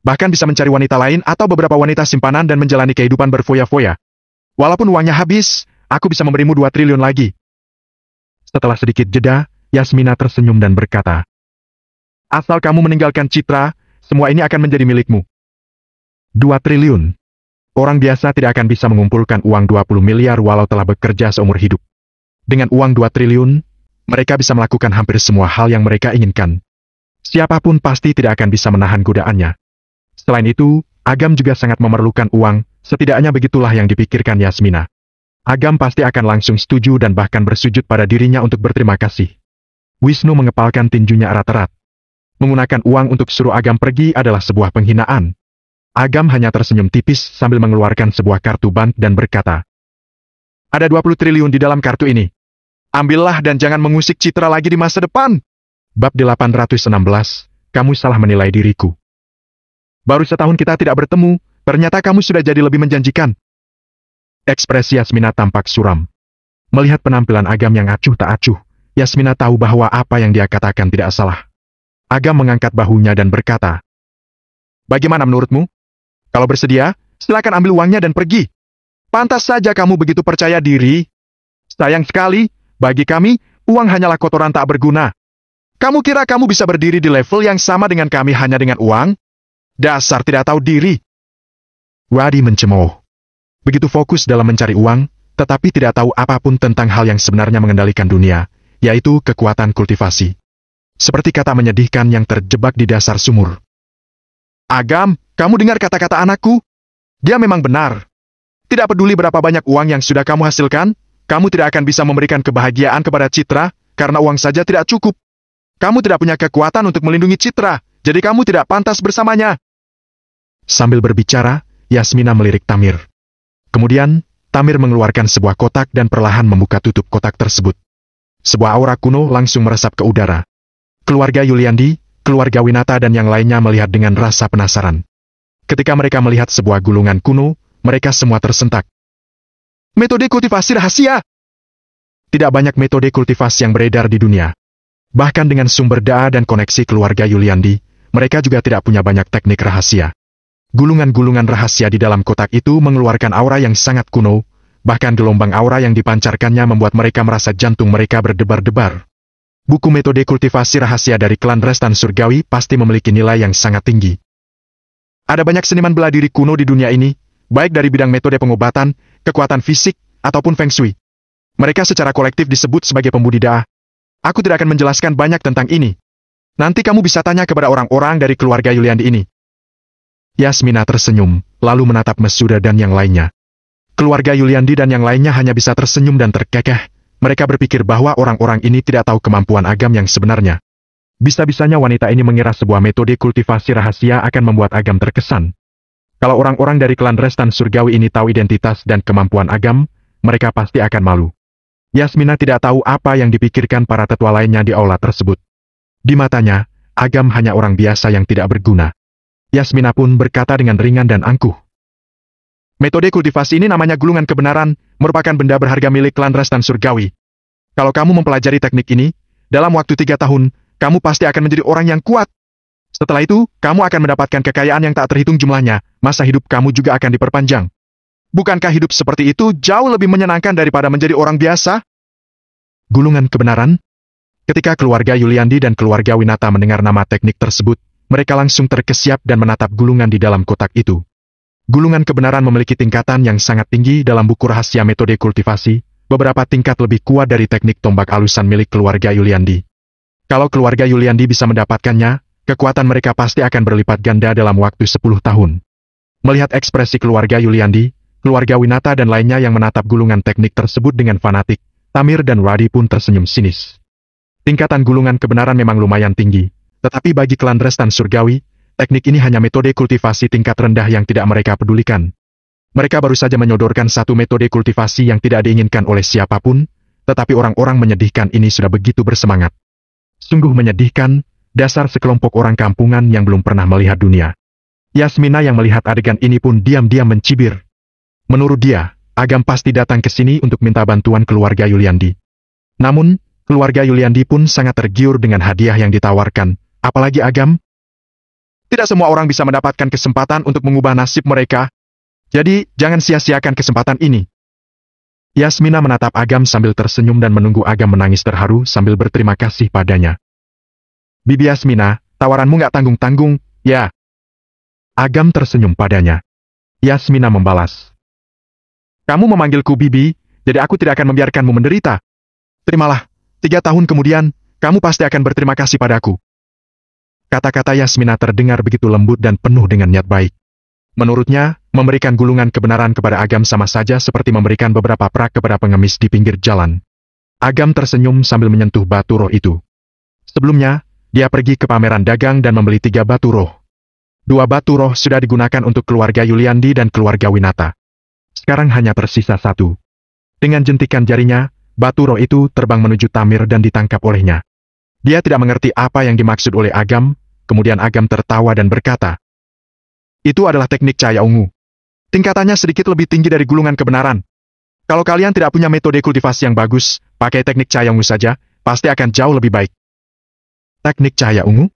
Bahkan bisa mencari wanita lain atau beberapa wanita simpanan dan menjalani kehidupan berfoya-foya. Walaupun uangnya habis, aku bisa memberimu 2 triliun lagi. Setelah sedikit jeda, Yasmina tersenyum dan berkata, asal kamu meninggalkan Citra, semua ini akan menjadi milikmu. 2 triliun. Orang biasa tidak akan bisa mengumpulkan uang 20 miliar walau telah bekerja seumur hidup. Dengan uang 2 triliun, mereka bisa melakukan hampir semua hal yang mereka inginkan. Siapapun pasti tidak akan bisa menahan godaannya. Selain itu, Agam juga sangat memerlukan uang, setidaknya begitulah yang dipikirkan Yasmina. Agam pasti akan langsung setuju dan bahkan bersujud pada dirinya untuk berterima kasih. Wisnu mengepalkan tinjunya erat-erat. Menggunakan uang untuk suruh Agam pergi adalah sebuah penghinaan. Agam hanya tersenyum tipis sambil mengeluarkan sebuah kartu ban dan berkata, ada 20 triliun di dalam kartu ini. Ambillah dan jangan mengusik Citra lagi di masa depan. Bab 816, kamu salah menilai diriku. Baru setahun kita tidak bertemu, ternyata kamu sudah jadi lebih menjanjikan. Ekspresi Yasmina tampak suram. Melihat penampilan Agam yang acuh tak acuh, Yasmina tahu bahwa apa yang dia katakan tidak salah. Agam mengangkat bahunya dan berkata, bagaimana menurutmu? Kalau bersedia, silakan ambil uangnya dan pergi. Pantas saja kamu begitu percaya diri. Sayang sekali, bagi kami, uang hanyalah kotoran tak berguna. Kamu kira kamu bisa berdiri di level yang sama dengan kami hanya dengan uang? Dasar tidak tahu diri. Wadi mencemooh. Begitu fokus dalam mencari uang, tetapi tidak tahu apapun tentang hal yang sebenarnya mengendalikan dunia, yaitu kekuatan kultivasi. Seperti kata menyedihkan yang terjebak di dasar sumur. Agam, kamu dengar kata-kata anakku? Dia memang benar. Tidak peduli berapa banyak uang yang sudah kamu hasilkan, kamu tidak akan bisa memberikan kebahagiaan kepada Citra, karena uang saja tidak cukup. Kamu tidak punya kekuatan untuk melindungi Citra, jadi kamu tidak pantas bersamanya. Sambil berbicara, Yasmina melirik Tamir. Kemudian, Tamir mengeluarkan sebuah kotak dan perlahan membuka tutup kotak tersebut. Sebuah aura kuno langsung meresap ke udara. Keluarga Yuliandi, keluarga Winata dan yang lainnya melihat dengan rasa penasaran. Ketika mereka melihat sebuah gulungan kuno, mereka semua tersentak. Metode kultivasi rahasia! Tidak banyak metode kultivasi yang beredar di dunia. Bahkan dengan sumber daya dan koneksi keluarga Yuliandi, mereka juga tidak punya banyak teknik rahasia. Gulungan-gulungan rahasia di dalam kotak itu mengeluarkan aura yang sangat kuno, bahkan gelombang aura yang dipancarkannya membuat mereka merasa jantung mereka berdebar-debar. Buku metode kultivasi rahasia dari klan Restan Surgawi pasti memiliki nilai yang sangat tinggi. Ada banyak seniman bela diri kuno di dunia ini, baik dari bidang metode pengobatan, kekuatan fisik, ataupun feng shui. Mereka secara kolektif disebut sebagai pembudidaya. Aku tidak akan menjelaskan banyak tentang ini. Nanti kamu bisa tanya kepada orang-orang dari keluarga Yuliandi ini. Yasmina tersenyum, lalu menatap Mesuda dan yang lainnya. Keluarga Yuliandi dan yang lainnya hanya bisa tersenyum dan terkekeh. Mereka berpikir bahwa orang-orang ini tidak tahu kemampuan Agam yang sebenarnya. Bisa-bisanya wanita ini mengira sebuah metode kultivasi rahasia akan membuat Agam terkesan. Kalau orang-orang dari klan Restan Surgawi ini tahu identitas dan kemampuan Agam, mereka pasti akan malu. Yasmina tidak tahu apa yang dipikirkan para tetua lainnya di aula tersebut. Di matanya, Agam hanya orang biasa yang tidak berguna. Yasmina pun berkata dengan ringan dan angkuh. Metode kultivasi ini namanya gulungan kebenaran, merupakan benda berharga milik klan Restan Surgawi. Kalau kamu mempelajari teknik ini, dalam waktu 3 tahun, kamu pasti akan menjadi orang yang kuat. Setelah itu, kamu akan mendapatkan kekayaan yang tak terhitung jumlahnya, masa hidup kamu juga akan diperpanjang. Bukankah hidup seperti itu jauh lebih menyenangkan daripada menjadi orang biasa? Gulungan kebenaran? Ketika keluarga Yuliandi dan keluarga Winata mendengar nama teknik tersebut, mereka langsung terkesiap dan menatap gulungan di dalam kotak itu. Gulungan kebenaran memiliki tingkatan yang sangat tinggi dalam buku rahasia metode kultivasi, beberapa tingkat lebih kuat dari teknik tombak alusan milik keluarga Yuliandi. Kalau keluarga Yuliandi bisa mendapatkannya, kekuatan mereka pasti akan berlipat ganda dalam waktu 10 tahun. Melihat ekspresi keluarga Yuliandi, keluarga Winata dan lainnya yang menatap gulungan teknik tersebut dengan fanatik, Tamir dan Wadi pun tersenyum sinis. Tingkatan gulungan kebenaran memang lumayan tinggi, tetapi bagi klan Restan Surgawi, teknik ini hanya metode kultivasi tingkat rendah yang tidak mereka pedulikan. Mereka baru saja menyodorkan satu metode kultivasi yang tidak diinginkan oleh siapapun, tetapi orang-orang menyedihkan ini sudah begitu bersemangat. Sungguh menyedihkan, dasar sekelompok orang kampungan yang belum pernah melihat dunia. Yasmina yang melihat adegan ini pun diam-diam mencibir. Menurut dia, Agam pasti datang ke sini untuk minta bantuan keluarga Yuliandi. Namun, keluarga Yuliandi pun sangat tergiur dengan hadiah yang ditawarkan, apalagi Agam. Tidak semua orang bisa mendapatkan kesempatan untuk mengubah nasib mereka. Jadi, jangan sia-siakan kesempatan ini. Yasmina menatap Agam sambil tersenyum dan menunggu Agam menangis terharu sambil berterima kasih padanya. Bibi Yasmina, tawaranmu nggak tanggung-tanggung, ya? Agam tersenyum padanya. Yasmina membalas. Kamu memanggilku Bibi, jadi aku tidak akan membiarkanmu menderita. Terimalah, 3 tahun kemudian, kamu pasti akan berterima kasih padaku. Kata-kata Yasmina terdengar begitu lembut dan penuh dengan niat baik. Menurutnya, memberikan gulungan kebenaran kepada Agam sama saja seperti memberikan beberapa perak kepada pengemis di pinggir jalan. Agam tersenyum sambil menyentuh batu roh itu. Sebelumnya, dia pergi ke pameran dagang dan membeli 3 batu roh. 2 batu roh sudah digunakan untuk keluarga Yuliandi dan keluarga Winata. Sekarang hanya tersisa 1. Dengan jentikan jarinya, batu roh itu terbang menuju Tamir dan ditangkap olehnya. Dia tidak mengerti apa yang dimaksud oleh Agam, kemudian Agam tertawa dan berkata, "Itu adalah teknik cahaya ungu. Tingkatannya sedikit lebih tinggi dari gulungan kebenaran. Kalau kalian tidak punya metode kultivasi yang bagus, pakai teknik cahaya ungu saja, pasti akan jauh lebih baik." Teknik cahaya ungu?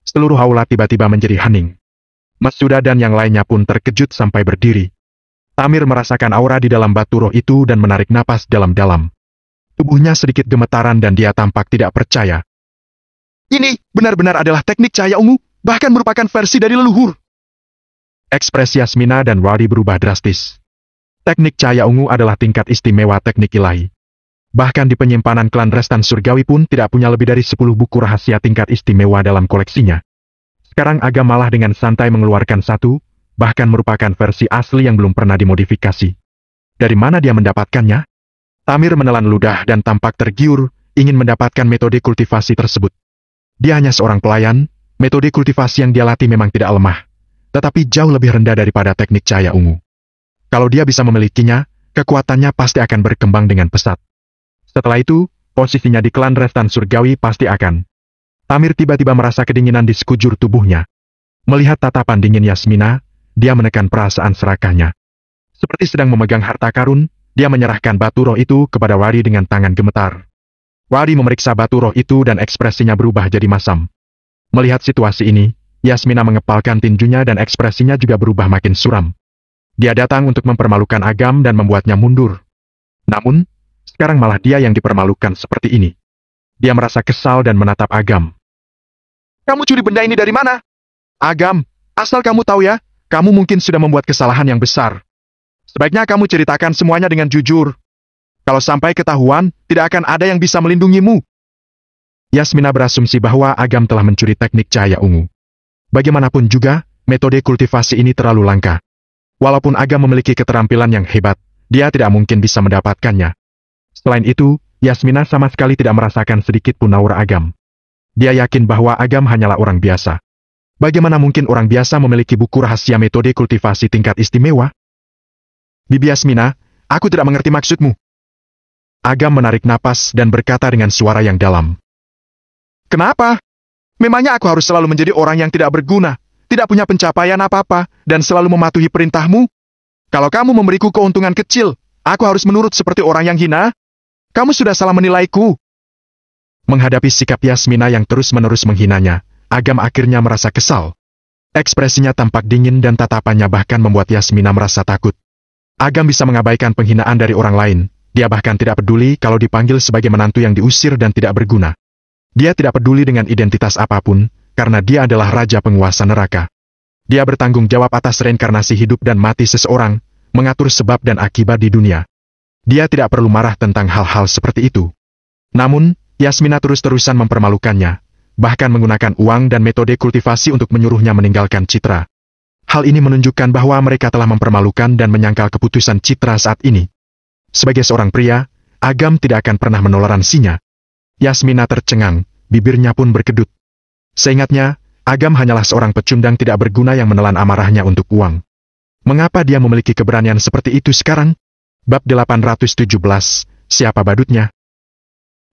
Seluruh aula tiba-tiba menjadi hening. Masuda dan yang lainnya pun terkejut sampai berdiri. Tamir merasakan aura di dalam batu roh itu dan menarik napas dalam-dalam. Tubuhnya sedikit gemetaran dan dia tampak tidak percaya. Ini benar-benar adalah teknik cahaya ungu, bahkan merupakan versi dari leluhur. Ekspresi Yasmina dan Wadi berubah drastis. Teknik cahaya ungu adalah tingkat istimewa teknik ilahi. Bahkan di penyimpanan klan Restan Surgawi pun tidak punya lebih dari 10 buku rahasia tingkat istimewa dalam koleksinya. Sekarang Agam malah dengan santai mengeluarkan 1, bahkan merupakan versi asli yang belum pernah dimodifikasi. Dari mana dia mendapatkannya? Tamir menelan ludah dan tampak tergiur, ingin mendapatkan metode kultivasi tersebut. Dia hanya seorang pelayan, metode kultivasi yang dia latih memang tidak lemah, tetapi jauh lebih rendah daripada teknik cahaya ungu. Kalau dia bisa memilikinya, kekuatannya pasti akan berkembang dengan pesat. Setelah itu, posisinya di klan Restan Surgawi pasti akan. Tamir tiba-tiba merasa kedinginan di sekujur tubuhnya. Melihat tatapan dingin Yasmina, dia menekan perasaan serakahnya. Seperti sedang memegang harta karun, dia menyerahkan batu roh itu kepada Wadi dengan tangan gemetar. Wadi memeriksa batu roh itu dan ekspresinya berubah jadi masam. Melihat situasi ini, Yasmina mengepalkan tinjunya dan ekspresinya juga berubah makin suram. Dia datang untuk mempermalukan Agam dan membuatnya mundur. Namun, sekarang malah dia yang dipermalukan seperti ini. Dia merasa kesal dan menatap Agam. "Kamu curi benda ini dari mana? Agam, asal kamu tahu ya, kamu mungkin sudah membuat kesalahan yang besar. Sebaiknya kamu ceritakan semuanya dengan jujur. Kalau sampai ketahuan, tidak akan ada yang bisa melindungimu." Yasmina berasumsi bahwa Agam telah mencuri teknik cahaya ungu. Bagaimanapun juga, metode kultivasi ini terlalu langka. Walaupun Agam memiliki keterampilan yang hebat, dia tidak mungkin bisa mendapatkannya. Selain itu, Yasmina sama sekali tidak merasakan sedikit pun aura Agam. Dia yakin bahwa Agam hanyalah orang biasa. Bagaimana mungkin orang biasa memiliki buku rahasia metode kultivasi tingkat istimewa? "Bibi Yasmina, aku tidak mengerti maksudmu." Agam menarik napas dan berkata dengan suara yang dalam. "Kenapa? Memangnya aku harus selalu menjadi orang yang tidak berguna, tidak punya pencapaian apa-apa, dan selalu mematuhi perintahmu? Kalau kamu memberiku keuntungan kecil, aku harus menurut seperti orang yang hina? Kamu sudah salah menilaiku. Menghadapi sikap Yasmina yang terus-menerus menghinanya, Agam akhirnya merasa kesal. Ekspresinya tampak dingin dan tatapannya bahkan membuat Yasmina merasa takut. Agam bisa mengabaikan penghinaan dari orang lain, dia bahkan tidak peduli kalau dipanggil sebagai menantu yang diusir dan tidak berguna. Dia tidak peduli dengan identitas apapun, karena dia adalah raja penguasa neraka. Dia bertanggung jawab atas reinkarnasi hidup dan mati seseorang, mengatur sebab dan akibat di dunia. Dia tidak perlu marah tentang hal-hal seperti itu. Namun, Yasmina terus-terusan mempermalukannya, bahkan menggunakan uang dan metode kultivasi untuk menyuruhnya meninggalkan Citra. Hal ini menunjukkan bahwa mereka telah mempermalukan dan menyangkal keputusan Citra saat ini. Sebagai seorang pria, Agam tidak akan pernah menoleransinya. Yasmina tercengang, bibirnya pun berkedut. Seingatnya, Agam hanyalah seorang pecundang tidak berguna yang menelan amarahnya untuk uang. Mengapa dia memiliki keberanian seperti itu sekarang? Bab 817, siapa badutnya?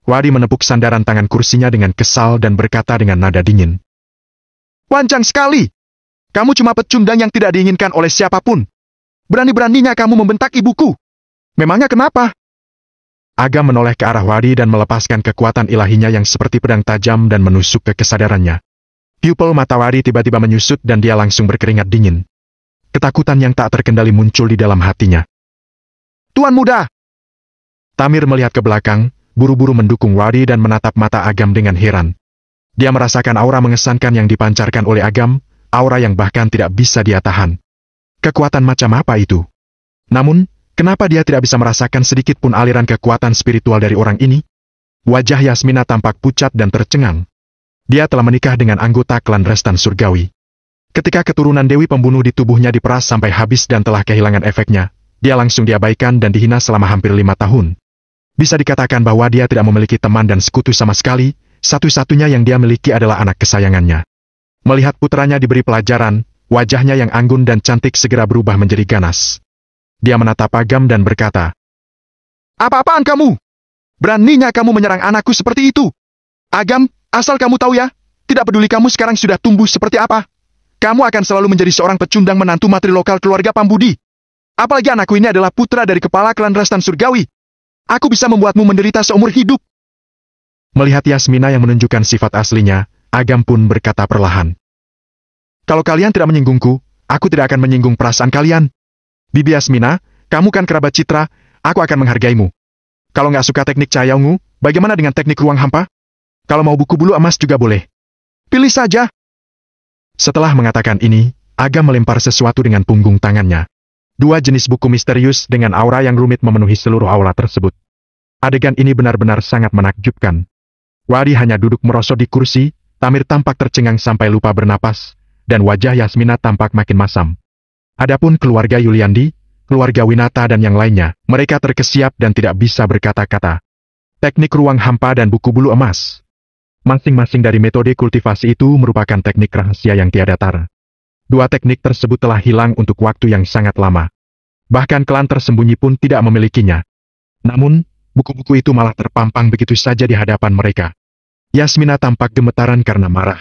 Wadi menepuk sandaran tangan kursinya dengan kesal dan berkata dengan nada dingin. Wancang sekali! Kamu cuma pecundang yang tidak diinginkan oleh siapapun. Berani-beraninya kamu membentak ibuku. Memangnya kenapa? Agam menoleh ke arah Wadi dan melepaskan kekuatan ilahinya yang seperti pedang tajam dan menusuk ke kesadarannya. Pupil mata Wadi tiba-tiba menyusut dan dia langsung berkeringat dingin. Ketakutan yang tak terkendali muncul di dalam hatinya. Tuan muda! Tamir melihat ke belakang, buru-buru mendukung Wadi dan menatap mata Agam dengan heran. Dia merasakan aura mengesankan yang dipancarkan oleh Agam, aura yang bahkan tidak bisa dia tahan. Kekuatan macam apa itu? Namun, kenapa dia tidak bisa merasakan sedikit pun aliran kekuatan spiritual dari orang ini? Wajah Yasmina tampak pucat dan tercengang. Dia telah menikah dengan anggota klan Restan Surgawi. Ketika keturunan Dewi Pembunuh di tubuhnya diperas sampai habis dan telah kehilangan efeknya, dia langsung diabaikan dan dihina selama hampir 5 tahun. Bisa dikatakan bahwa dia tidak memiliki teman dan sekutu sama sekali, satu-satunya yang dia miliki adalah anak kesayangannya. Melihat putranya diberi pelajaran, wajahnya yang anggun dan cantik segera berubah menjadi ganas. Dia menatap Agam dan berkata, Apa-apaan kamu? Beraninya kamu menyerang anakku seperti itu? Agam, asal kamu tahu ya, tidak peduli kamu sekarang sudah tumbuh seperti apa. Kamu akan selalu menjadi seorang pecundang menantu matri lokal keluarga Pambudi. Apalagi anakku ini adalah putra dari kepala klan Restan Surgawi. Aku bisa membuatmu menderita seumur hidup. Melihat Yasmina yang menunjukkan sifat aslinya, Agam pun berkata perlahan. Kalau kalian tidak menyinggungku, aku tidak akan menyinggung perasaan kalian. Bibi Yasmina, kamu kan kerabat Citra, aku akan menghargaimu. Kalau nggak suka teknik cahaya ungu, bagaimana dengan teknik ruang hampa? Kalau mau buku bulu emas juga boleh. Pilih saja. Setelah mengatakan ini, Agam melempar sesuatu dengan punggung tangannya. 2 jenis buku misterius dengan aura yang rumit memenuhi seluruh aula tersebut. Adegan ini benar-benar sangat menakjubkan. Wadi hanya duduk merosot di kursi, Tamir tampak tercengang sampai lupa bernapas, dan wajah Yasmina tampak makin masam. Adapun keluarga Yuliandi, keluarga Winata dan yang lainnya, mereka terkesiap dan tidak bisa berkata-kata. Teknik ruang hampa dan buku bulu emas. Masing-masing dari metode kultivasi itu merupakan teknik rahasia yang tiada tara. 2 teknik tersebut telah hilang untuk waktu yang sangat lama. Bahkan klan tersembunyi pun tidak memilikinya. Namun, buku-buku itu malah terpampang begitu saja di hadapan mereka. Yasmina tampak gemetaran karena marah.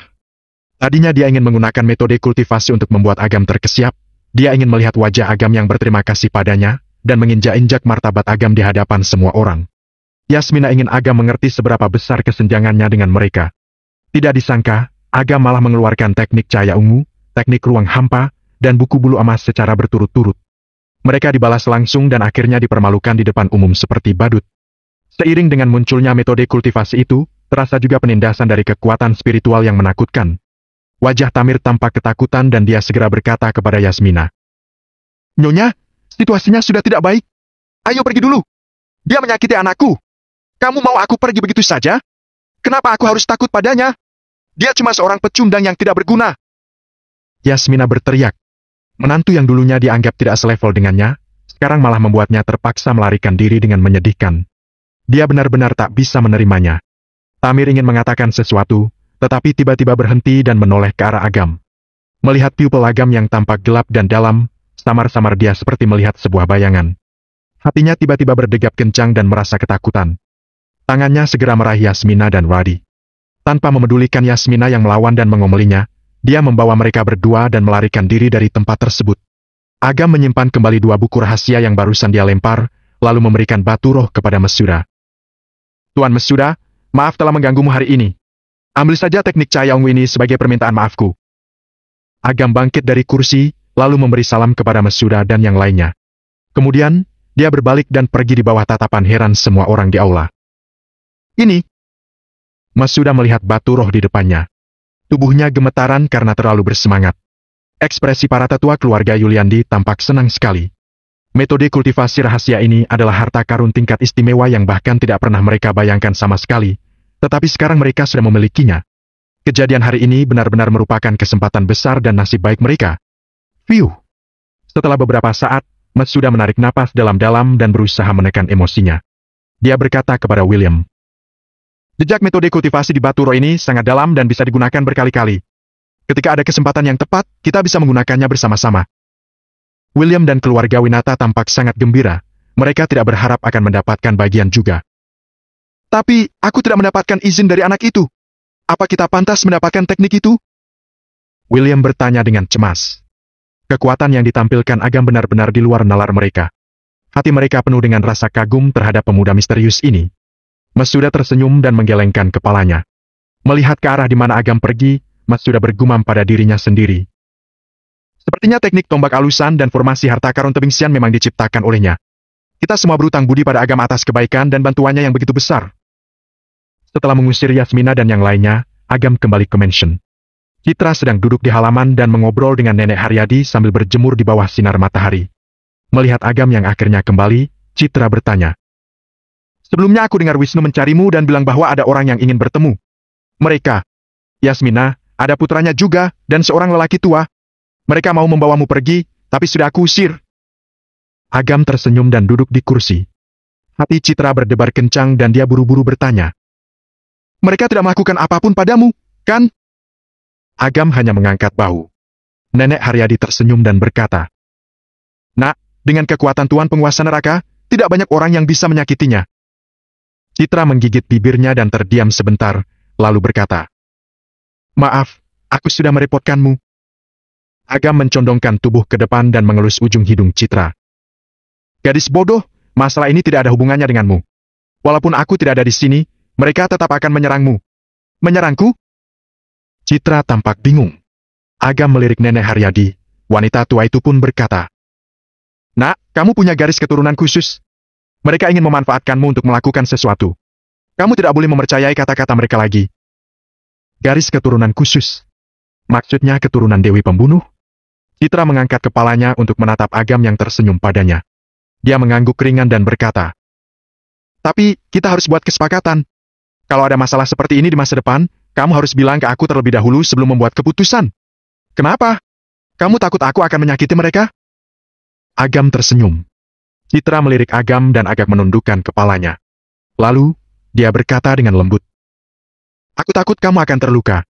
Tadinya dia ingin menggunakan metode kultivasi untuk membuat Agam terkesiap. Dia ingin melihat wajah Agam yang berterima kasih padanya, dan menginjak-injak martabat Agam di hadapan semua orang. Yasmina ingin Agam mengerti seberapa besar kesenjangannya dengan mereka. Tidak disangka, Agam malah mengeluarkan teknik cahaya ungu, teknik ruang hampa, dan buku bulu emas secara berturut-turut. Mereka dibalas langsung dan akhirnya dipermalukan di depan umum seperti badut. Seiring dengan munculnya metode kultivasi itu, terasa juga penindasan dari kekuatan spiritual yang menakutkan. Wajah Tamir tampak ketakutan dan dia segera berkata kepada Yasmina. Nyonya, situasinya sudah tidak baik. Ayo pergi dulu. Dia menyakiti anakku. Kamu mau aku pergi begitu saja? Kenapa aku harus takut padanya? Dia cuma seorang pecundang yang tidak berguna. Yasmina berteriak. Menantu yang dulunya dianggap tidak selevel dengannya, sekarang malah membuatnya terpaksa melarikan diri dengan menyedihkan. Dia benar-benar tak bisa menerimanya. Tamir ingin mengatakan sesuatu, tetapi tiba-tiba berhenti dan menoleh ke arah Agam. Melihat pupil Agam yang tampak gelap dan dalam, samar-samar dia seperti melihat sebuah bayangan. Hatinya tiba-tiba berdegap kencang dan merasa ketakutan. Tangannya segera meraih Yasmina dan Wadi. Tanpa memedulikan Yasmina yang melawan dan mengomelinya, dia membawa mereka berdua dan melarikan diri dari tempat tersebut. Agam menyimpan kembali 2 buku rahasia yang barusan dia lempar, lalu memberikan batu roh kepada Mesuda. Tuan Mesuda, maaf telah mengganggumu hari ini. Ambil saja teknik Cayongwu ini sebagai permintaan maafku. Agam bangkit dari kursi, lalu memberi salam kepada Mesuda dan yang lainnya. Kemudian, dia berbalik dan pergi di bawah tatapan heran semua orang di aula. Ini. Mesuda melihat batu roh di depannya. Tubuhnya gemetaran karena terlalu bersemangat. Ekspresi para tetua keluarga Yuliandi tampak senang sekali. Metode kultivasi rahasia ini adalah harta karun tingkat istimewa yang bahkan tidak pernah mereka bayangkan sama sekali, tetapi sekarang mereka sudah memilikinya. Kejadian hari ini benar-benar merupakan kesempatan besar dan nasib baik mereka. Fiuh. Setelah beberapa saat, Mesuda menarik napas dalam-dalam dan berusaha menekan emosinya. Dia berkata kepada William, "Jejak metode kultivasi di batu roh ini sangat dalam dan bisa digunakan berkali-kali. Ketika ada kesempatan yang tepat, kita bisa menggunakannya bersama-sama." William dan keluarga Winata tampak sangat gembira. Mereka tidak berharap akan mendapatkan bagian juga. "Tapi, aku tidak mendapatkan izin dari anak itu. Apa kita pantas mendapatkan teknik itu?" William bertanya dengan cemas. Kekuatan yang ditampilkan Agam benar-benar di luar nalar mereka. Hati mereka penuh dengan rasa kagum terhadap pemuda misterius ini. Mesuda tersenyum dan menggelengkan kepalanya. Melihat ke arah di mana Agam pergi, Mesuda bergumam pada dirinya sendiri. Sepertinya teknik tombak alusan dan formasi harta karun tebing sian memang diciptakan olehnya. Kita semua berutang budi pada Agam atas kebaikan dan bantuannya yang begitu besar. Setelah mengusir Yasmina dan yang lainnya, Agam kembali ke mansion. Citra sedang duduk di halaman dan mengobrol dengan Nenek Haryadi sambil berjemur di bawah sinar matahari. Melihat Agam yang akhirnya kembali, Citra bertanya, "Sebelumnya aku dengar Wisnu mencarimu dan bilang bahwa ada orang yang ingin bertemu. Mereka, Yasmina, ada putranya juga, dan seorang lelaki tua. Mereka mau membawamu pergi, tapi sudah aku usir." Agam tersenyum dan duduk di kursi. Hati Citra berdebar kencang dan dia buru-buru bertanya, "Mereka tidak melakukan apapun padamu, kan?" Agam hanya mengangkat bahu. Nenek Haryadi tersenyum dan berkata, "Nak, dengan kekuatan Tuan Penguasa Neraka, tidak banyak orang yang bisa menyakitinya." Citra menggigit bibirnya dan terdiam sebentar, lalu berkata, "Maaf, aku sudah merepotkanmu." Agam mencondongkan tubuh ke depan dan mengelus ujung hidung Citra. "Gadis bodoh, masalah ini tidak ada hubungannya denganmu. Walaupun aku tidak ada di sini, mereka tetap akan menyerangmu." "Menyerangku?" Citra tampak bingung. Agam melirik Nenek Haryadi. Wanita tua itu pun berkata, "Nak, kamu punya garis keturunan khusus. Mereka ingin memanfaatkanmu untuk melakukan sesuatu. Kamu tidak boleh mempercayai kata-kata mereka lagi." "Garis keturunan khusus? Maksudnya keturunan Dewi Pembunuh?" Citra mengangkat kepalanya untuk menatap Agam yang tersenyum padanya. Dia mengangguk ringan dan berkata, "Tapi, kita harus buat kesepakatan. Kalau ada masalah seperti ini di masa depan, kamu harus bilang ke aku terlebih dahulu sebelum membuat keputusan." "Kenapa? Kamu takut aku akan menyakiti mereka?" Agam tersenyum. Citra melirik Agam dan agak menundukkan kepalanya. Lalu, dia berkata dengan lembut, "Aku takut kamu akan terluka."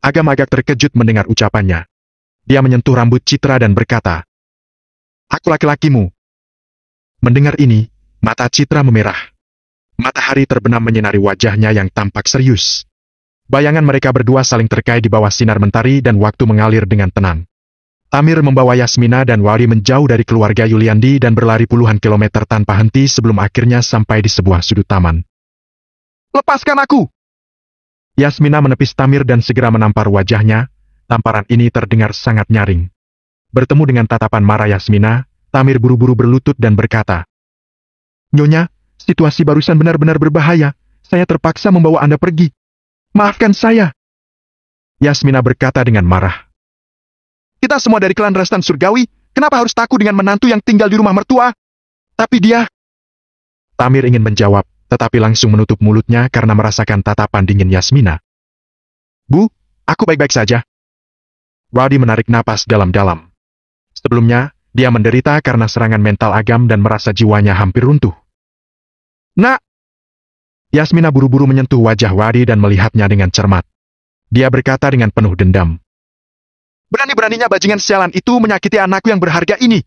Agam agak terkejut mendengar ucapannya. Dia menyentuh rambut Citra dan berkata, "Aku laki-lakimu." Mendengar ini, mata Citra memerah. Matahari terbenam menyinari wajahnya yang tampak serius. Bayangan mereka berdua saling terkait di bawah sinar mentari dan waktu mengalir dengan tenang. Tamir membawa Yasmina dan Wari menjauh dari keluarga Yuliandi dan berlari puluhan kilometer tanpa henti sebelum akhirnya sampai di sebuah sudut taman. "Lepaskan aku!" Yasmina menepis Tamir dan segera menampar wajahnya. Tamparan ini terdengar sangat nyaring. Bertemu dengan tatapan marah Yasmina, Tamir buru-buru berlutut dan berkata, "Nyonya, situasi barusan benar-benar berbahaya. Saya terpaksa membawa Anda pergi. Maafkan saya." Yasmina berkata dengan marah, "Kita semua dari klan Restan Surgawi, kenapa harus takut dengan menantu yang tinggal di rumah mertua? Tapi dia..." Tamir ingin menjawab, tetapi langsung menutup mulutnya karena merasakan tatapan dingin Yasmina. "Bu, aku baik-baik saja." Wadi menarik napas dalam-dalam. Sebelumnya, dia menderita karena serangan mental Agam dan merasa jiwanya hampir runtuh. "Nak!" Yasmina buru-buru menyentuh wajah Wadi dan melihatnya dengan cermat. Dia berkata dengan penuh dendam, "Berani-beraninya bajingan sialan itu menyakiti anakku yang berharga ini.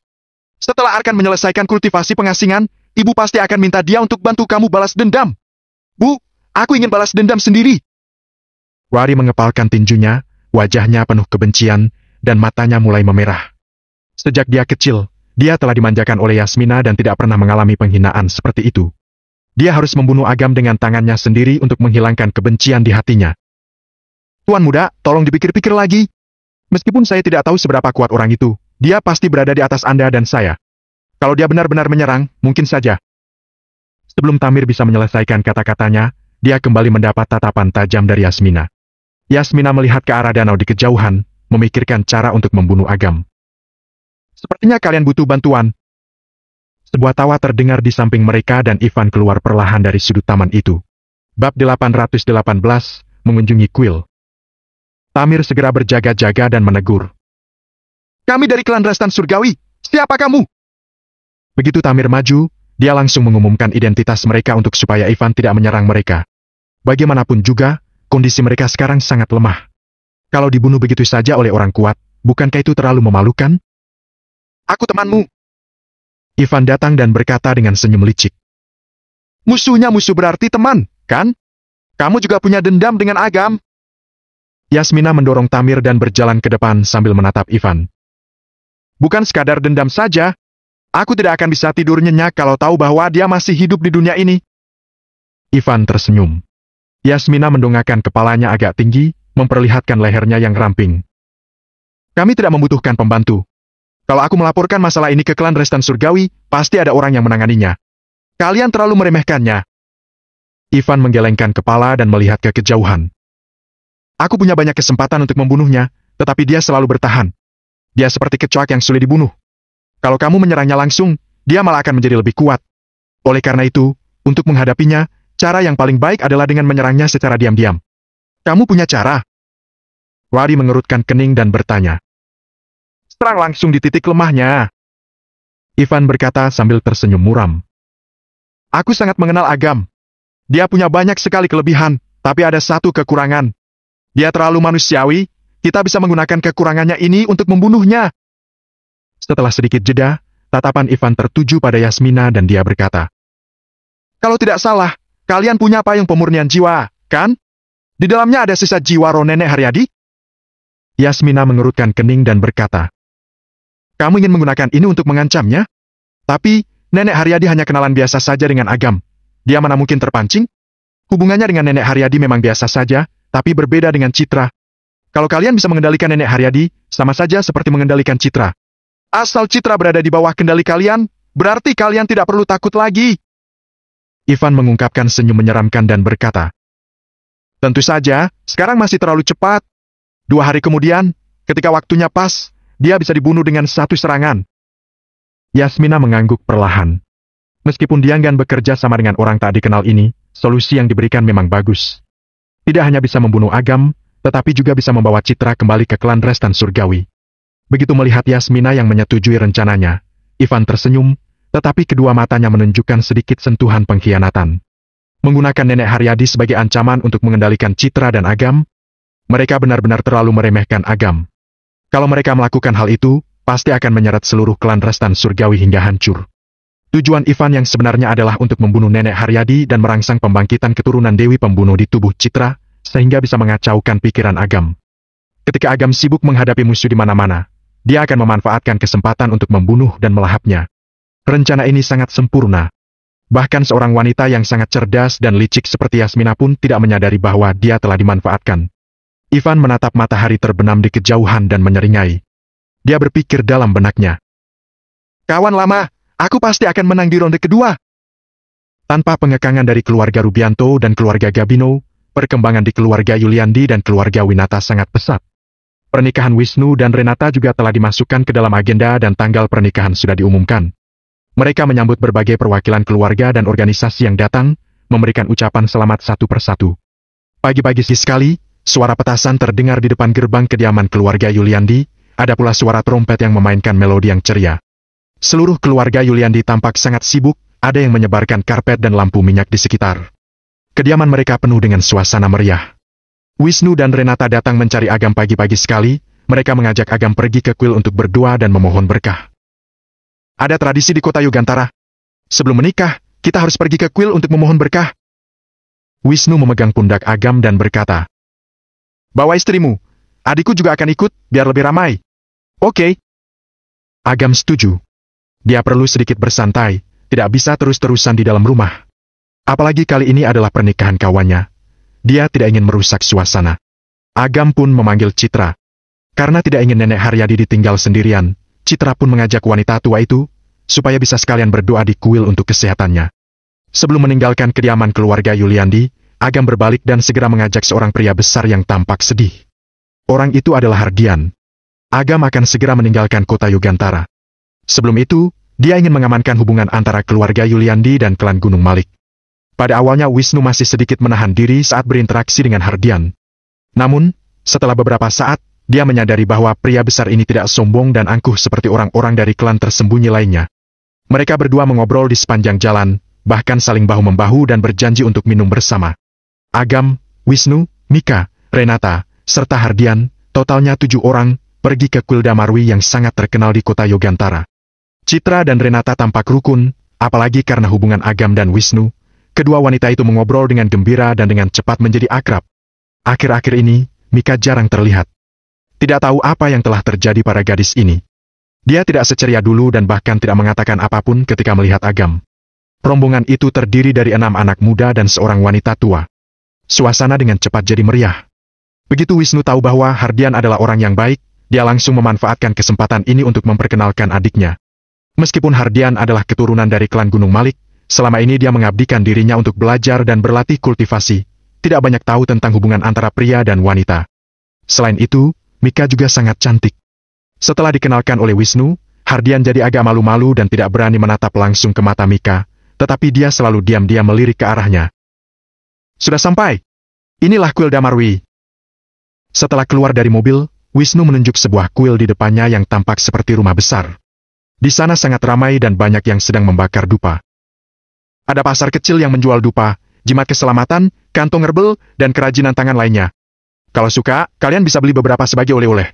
Setelah Arkan menyelesaikan kultivasi pengasingan, ibu pasti akan minta dia untuk bantu kamu balas dendam. Bu, aku ingin balas dendam sendiri. Wari mengepalkan tinjunya, wajahnya penuh kebencian, dan matanya mulai memerah. Sejak dia kecil, dia telah dimanjakan oleh Yasmina dan tidak pernah mengalami penghinaan seperti itu. Dia harus membunuh Agam dengan tangannya sendiri untuk menghilangkan kebencian di hatinya. Tuan muda, tolong dipikir-pikir lagi. Meskipun saya tidak tahu seberapa kuat orang itu, dia pasti berada di atas Anda dan saya. Kalau dia benar-benar menyerang, mungkin saja. Sebelum Tamir bisa menyelesaikan kata-katanya, dia kembali mendapat tatapan tajam dari Yasmina. Yasmina melihat ke arah danau di kejauhan, memikirkan cara untuk membunuh Agam. Sepertinya kalian butuh bantuan. Sebuah tawa terdengar di samping mereka dan Ivan keluar perlahan dari sudut taman itu. Bab 818, mengunjungi kuil. Tamir segera berjaga-jaga dan menegur. Kami dari klan Restan Surgawi, siapa kamu? Begitu Tamir maju, dia langsung mengumumkan identitas mereka untuk supaya Ivan tidak menyerang mereka. Bagaimanapun juga, kondisi mereka sekarang sangat lemah. Kalau dibunuh begitu saja oleh orang kuat, bukankah itu terlalu memalukan? Aku temanmu. Ivan datang dan berkata dengan senyum licik. Musuhnya musuh berarti teman, kan? Kamu juga punya dendam dengan Agam. Yasmina mendorong Tamir dan berjalan ke depan sambil menatap Ivan. Bukan sekadar dendam saja. Aku tidak akan bisa tidur nyenyak kalau tahu bahwa dia masih hidup di dunia ini. Ivan tersenyum. Yasmina mendongakkan kepalanya agak tinggi, memperlihatkan lehernya yang ramping. Kami tidak membutuhkan pembantu. Kalau aku melaporkan masalah ini ke klan Restan Surgawi, pasti ada orang yang menanganinya. Kalian terlalu meremehkannya. Ivan menggelengkan kepala dan melihat ke kejauhan. Aku punya banyak kesempatan untuk membunuhnya, tetapi dia selalu bertahan. Dia seperti kecoak yang sulit dibunuh. Kalau kamu menyerangnya langsung, dia malah akan menjadi lebih kuat. Oleh karena itu, untuk menghadapinya, cara yang paling baik adalah dengan menyerangnya secara diam-diam. Kamu punya cara? Wari mengerutkan kening dan bertanya. Serang langsung di titik lemahnya. Ivan berkata sambil tersenyum muram. Aku sangat mengenal Agam. Dia punya banyak sekali kelebihan, tapi ada satu kekurangan. Dia terlalu manusiawi, kita bisa menggunakan kekurangannya ini untuk membunuhnya. Setelah sedikit jeda, tatapan Ivan tertuju pada Yasmina dan dia berkata. Kalau tidak salah, kalian punya payung pemurnian jiwa, kan? Di dalamnya ada sisa jiwa roh nenek Haryadi? Yasmina mengerutkan kening dan berkata. Kamu ingin menggunakan ini untuk mengancamnya? Tapi, nenek Haryadi hanya kenalan biasa saja dengan Agam. Dia mana mungkin terpancing? Hubungannya dengan nenek Haryadi memang biasa saja, tapi berbeda dengan Citra. Kalau kalian bisa mengendalikan nenek Haryadi, sama saja seperti mengendalikan Citra. Asal Citra berada di bawah kendali kalian, berarti kalian tidak perlu takut lagi. Ivan mengungkapkan senyum menyeramkan dan berkata. Tentu saja, sekarang masih terlalu cepat. 2 hari kemudian, ketika waktunya pas, dia bisa dibunuh dengan satu serangan. Yasmina mengangguk perlahan. Meskipun dia enggan bekerja sama dengan orang tak dikenal ini, solusi yang diberikan memang bagus. Tidak hanya bisa membunuh Agam, tetapi juga bisa membawa Citra kembali ke klan Restan Surgawi. Begitu melihat Yasmina yang menyetujui rencananya, Ivan tersenyum, tetapi kedua matanya menunjukkan sedikit sentuhan pengkhianatan. Menggunakan nenek Haryadi sebagai ancaman untuk mengendalikan Citra dan Agam, mereka benar-benar terlalu meremehkan Agam. Kalau mereka melakukan hal itu, pasti akan menyeret seluruh klan Restan Surgawi hingga hancur. Tujuan Ivan yang sebenarnya adalah untuk membunuh nenek Haryadi dan merangsang pembangkitan keturunan Dewi Pembunuh di tubuh Citra, sehingga bisa mengacaukan pikiran Agam. Ketika Agam sibuk menghadapi musuh di mana-mana, dia akan memanfaatkan kesempatan untuk membunuh dan melahapnya. Rencana ini sangat sempurna. Bahkan seorang wanita yang sangat cerdas dan licik seperti Yasmina pun tidak menyadari bahwa dia telah dimanfaatkan. Ivan menatap matahari terbenam di kejauhan dan menyeringai. Dia berpikir dalam benaknya. Kawan lama, aku pasti akan menang di ronde kedua. Tanpa pengekangan dari keluarga Rubianto dan keluarga Gabino, perkembangan di keluarga Yuliandi dan keluarga Winata sangat pesat. Pernikahan Wisnu dan Renata juga telah dimasukkan ke dalam agenda dan tanggal pernikahan sudah diumumkan. Mereka menyambut berbagai perwakilan keluarga dan organisasi yang datang, memberikan ucapan selamat satu persatu. Pagi-pagi sekali, suara petasan terdengar di depan gerbang kediaman keluarga Yuliandi, ada pula suara trompet yang memainkan melodi yang ceria. Seluruh keluarga Yuliandi tampak sangat sibuk, ada yang menyebarkan karpet dan lampu minyak di sekitar. Kediaman mereka penuh dengan suasana meriah. Wisnu dan Renata datang mencari Agam pagi-pagi sekali, mereka mengajak Agam pergi ke kuil untuk berdoa dan memohon berkah. Ada tradisi di kota Yugantara. Sebelum menikah, kita harus pergi ke kuil untuk memohon berkah. Wisnu memegang pundak Agam dan berkata, Bawa istrimu. Adikku juga akan ikut, biar lebih ramai. Oke. Agam setuju. Dia perlu sedikit bersantai, tidak bisa terus-terusan di dalam rumah. Apalagi kali ini adalah pernikahan kawannya. Dia tidak ingin merusak suasana. Agam pun memanggil Citra. Karena tidak ingin Nenek Haryadi ditinggal sendirian, Citra pun mengajak wanita tua itu, supaya bisa sekalian berdoa di kuil untuk kesehatannya. Sebelum meninggalkan kediaman keluarga Yuliandi, Agam berbalik dan segera mengajak seorang pria besar yang tampak sedih. Orang itu adalah Hardian. Agam akan segera meninggalkan kota Yugantara. Sebelum itu, dia ingin mengamankan hubungan antara keluarga Yuliandi dan klan Gunung Malik. Pada awalnya Wisnu masih sedikit menahan diri saat berinteraksi dengan Hardian. Namun, setelah beberapa saat, dia menyadari bahwa pria besar ini tidak sombong dan angkuh seperti orang-orang dari klan tersembunyi lainnya. Mereka berdua mengobrol di sepanjang jalan, bahkan saling bahu-membahu dan berjanji untuk minum bersama. Agam, Wisnu, Mika, Renata, serta Hardian, totalnya 7 orang, pergi ke kuil Damarwi yang sangat terkenal di kota Yogantara. Citra dan Renata tampak rukun, apalagi karena hubungan Agam dan Wisnu. Kedua wanita itu mengobrol dengan gembira dan dengan cepat menjadi akrab. Akhir-akhir ini, Mika jarang terlihat. Tidak tahu apa yang telah terjadi pada gadis ini. Dia tidak seceria dulu dan bahkan tidak mengatakan apapun ketika melihat Agam. Rombongan itu terdiri dari 6 anak muda dan seorang wanita tua. Suasana dengan cepat jadi meriah. Begitu Wisnu tahu bahwa Hardian adalah orang yang baik, dia langsung memanfaatkan kesempatan ini untuk memperkenalkan adiknya. Meskipun Hardian adalah keturunan dari klan Gunung Malik, selama ini dia mengabdikan dirinya untuk belajar dan berlatih kultivasi, tidak banyak tahu tentang hubungan antara pria dan wanita. Selain itu, Mika juga sangat cantik. Setelah dikenalkan oleh Wisnu, Hardian jadi agak malu-malu dan tidak berani menatap langsung ke mata Mika, tetapi dia selalu diam-diam melirik ke arahnya. Sudah sampai. Inilah kuil Damarwi. Setelah keluar dari mobil, Wisnu menunjuk sebuah kuil di depannya yang tampak seperti rumah besar. Di sana sangat ramai dan banyak yang sedang membakar dupa. Ada pasar kecil yang menjual dupa, jimat keselamatan, kantong herbal, dan kerajinan tangan lainnya. Kalau suka, kalian bisa beli beberapa sebagai oleh-oleh.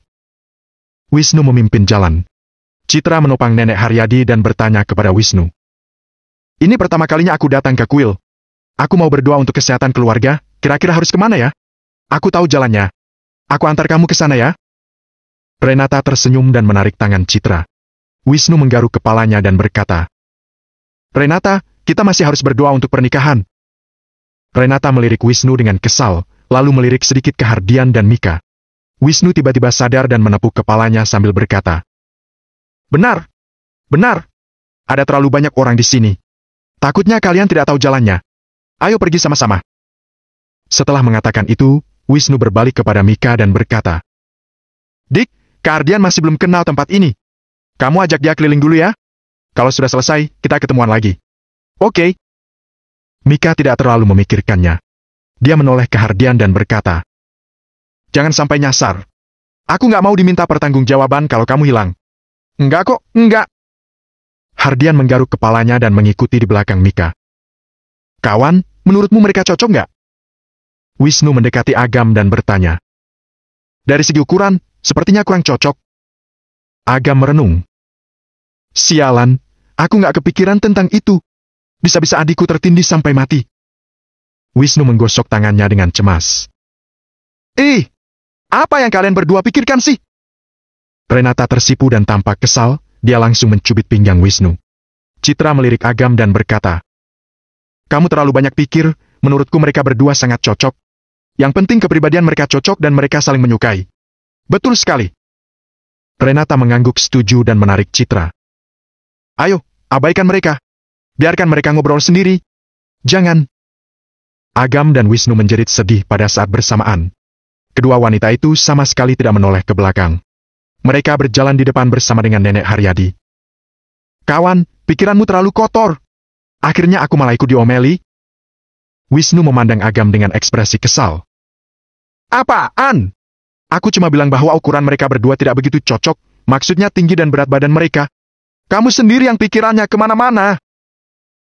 Wisnu memimpin jalan. Citra menopang Nenek Haryadi dan bertanya kepada Wisnu. Ini pertama kalinya aku datang ke kuil. Aku mau berdoa untuk kesehatan keluarga, kira-kira harus kemana ya? Aku tahu jalannya. Aku antar kamu ke sana ya. Renata tersenyum dan menarik tangan Citra. Wisnu menggaruk kepalanya dan berkata, Renata, kita masih harus berdoa untuk pernikahan. Renata melirik Wisnu dengan kesal, lalu melirik sedikit ke Hardian dan Mika. Wisnu tiba-tiba sadar dan menepuk kepalanya sambil berkata, Benar, benar. Ada terlalu banyak orang di sini. Takutnya kalian tidak tahu jalannya. Ayo pergi sama-sama. Setelah mengatakan itu, Wisnu berbalik kepada Mika dan berkata, Dik, Kak Hardian masih belum kenal tempat ini. Kamu ajak dia keliling dulu ya. Kalau sudah selesai, kita ketemuan lagi. Oke. Mika tidak terlalu memikirkannya. Dia menoleh ke Hardian dan berkata, Jangan sampai nyasar. Aku nggak mau diminta pertanggungjawaban kalau kamu hilang. Enggak kok, enggak. Hardian menggaruk kepalanya dan mengikuti di belakang Mika. Kawan, menurutmu mereka cocok nggak? Wisnu mendekati Agam dan bertanya. Dari segi ukuran, sepertinya kurang cocok. Agam merenung. Sialan, aku nggak kepikiran tentang itu. Bisa-bisa adikku tertindih sampai mati. Wisnu menggosok tangannya dengan cemas. Apa yang kalian berdua pikirkan sih? Renata tersipu dan tampak kesal, dia langsung mencubit pinggang Wisnu. Citra melirik Agam dan berkata, Kamu terlalu banyak pikir, menurutku mereka berdua sangat cocok. Yang penting kepribadian mereka cocok dan mereka saling menyukai. Betul sekali. Renata mengangguk setuju dan menarik Citra. Ayo, abaikan mereka. Biarkan mereka ngobrol sendiri. Jangan. Agam dan Wisnu menjerit sedih pada saat bersamaan. Kedua wanita itu sama sekali tidak menoleh ke belakang. Mereka berjalan di depan bersama dengan Nenek Haryadi. Kawan, pikiranmu terlalu kotor. Akhirnya aku malah ikut diomeli. Wisnu memandang Agam dengan ekspresi kesal. Apaan? Aku cuma bilang bahwa ukuran mereka berdua tidak begitu cocok, maksudnya tinggi dan berat badan mereka. Kamu sendiri yang pikirannya kemana-mana.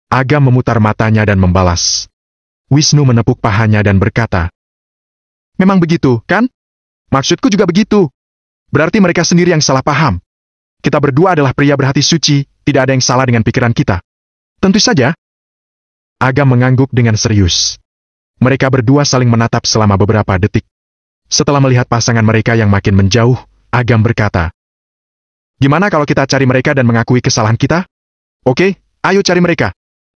Agam memutar matanya dan membalas. Wisnu menepuk pahanya dan berkata, Memang begitu, kan? Maksudku juga begitu. Berarti mereka sendiri yang salah paham. Kita berdua adalah pria berhati suci, tidak ada yang salah dengan pikiran kita. Tentu saja. Agam mengangguk dengan serius. Mereka berdua saling menatap selama beberapa detik. Setelah melihat pasangan mereka yang makin menjauh, Agam berkata, "Gimana kalau kita cari mereka dan mengakui kesalahan kita? Oke, ayo cari mereka."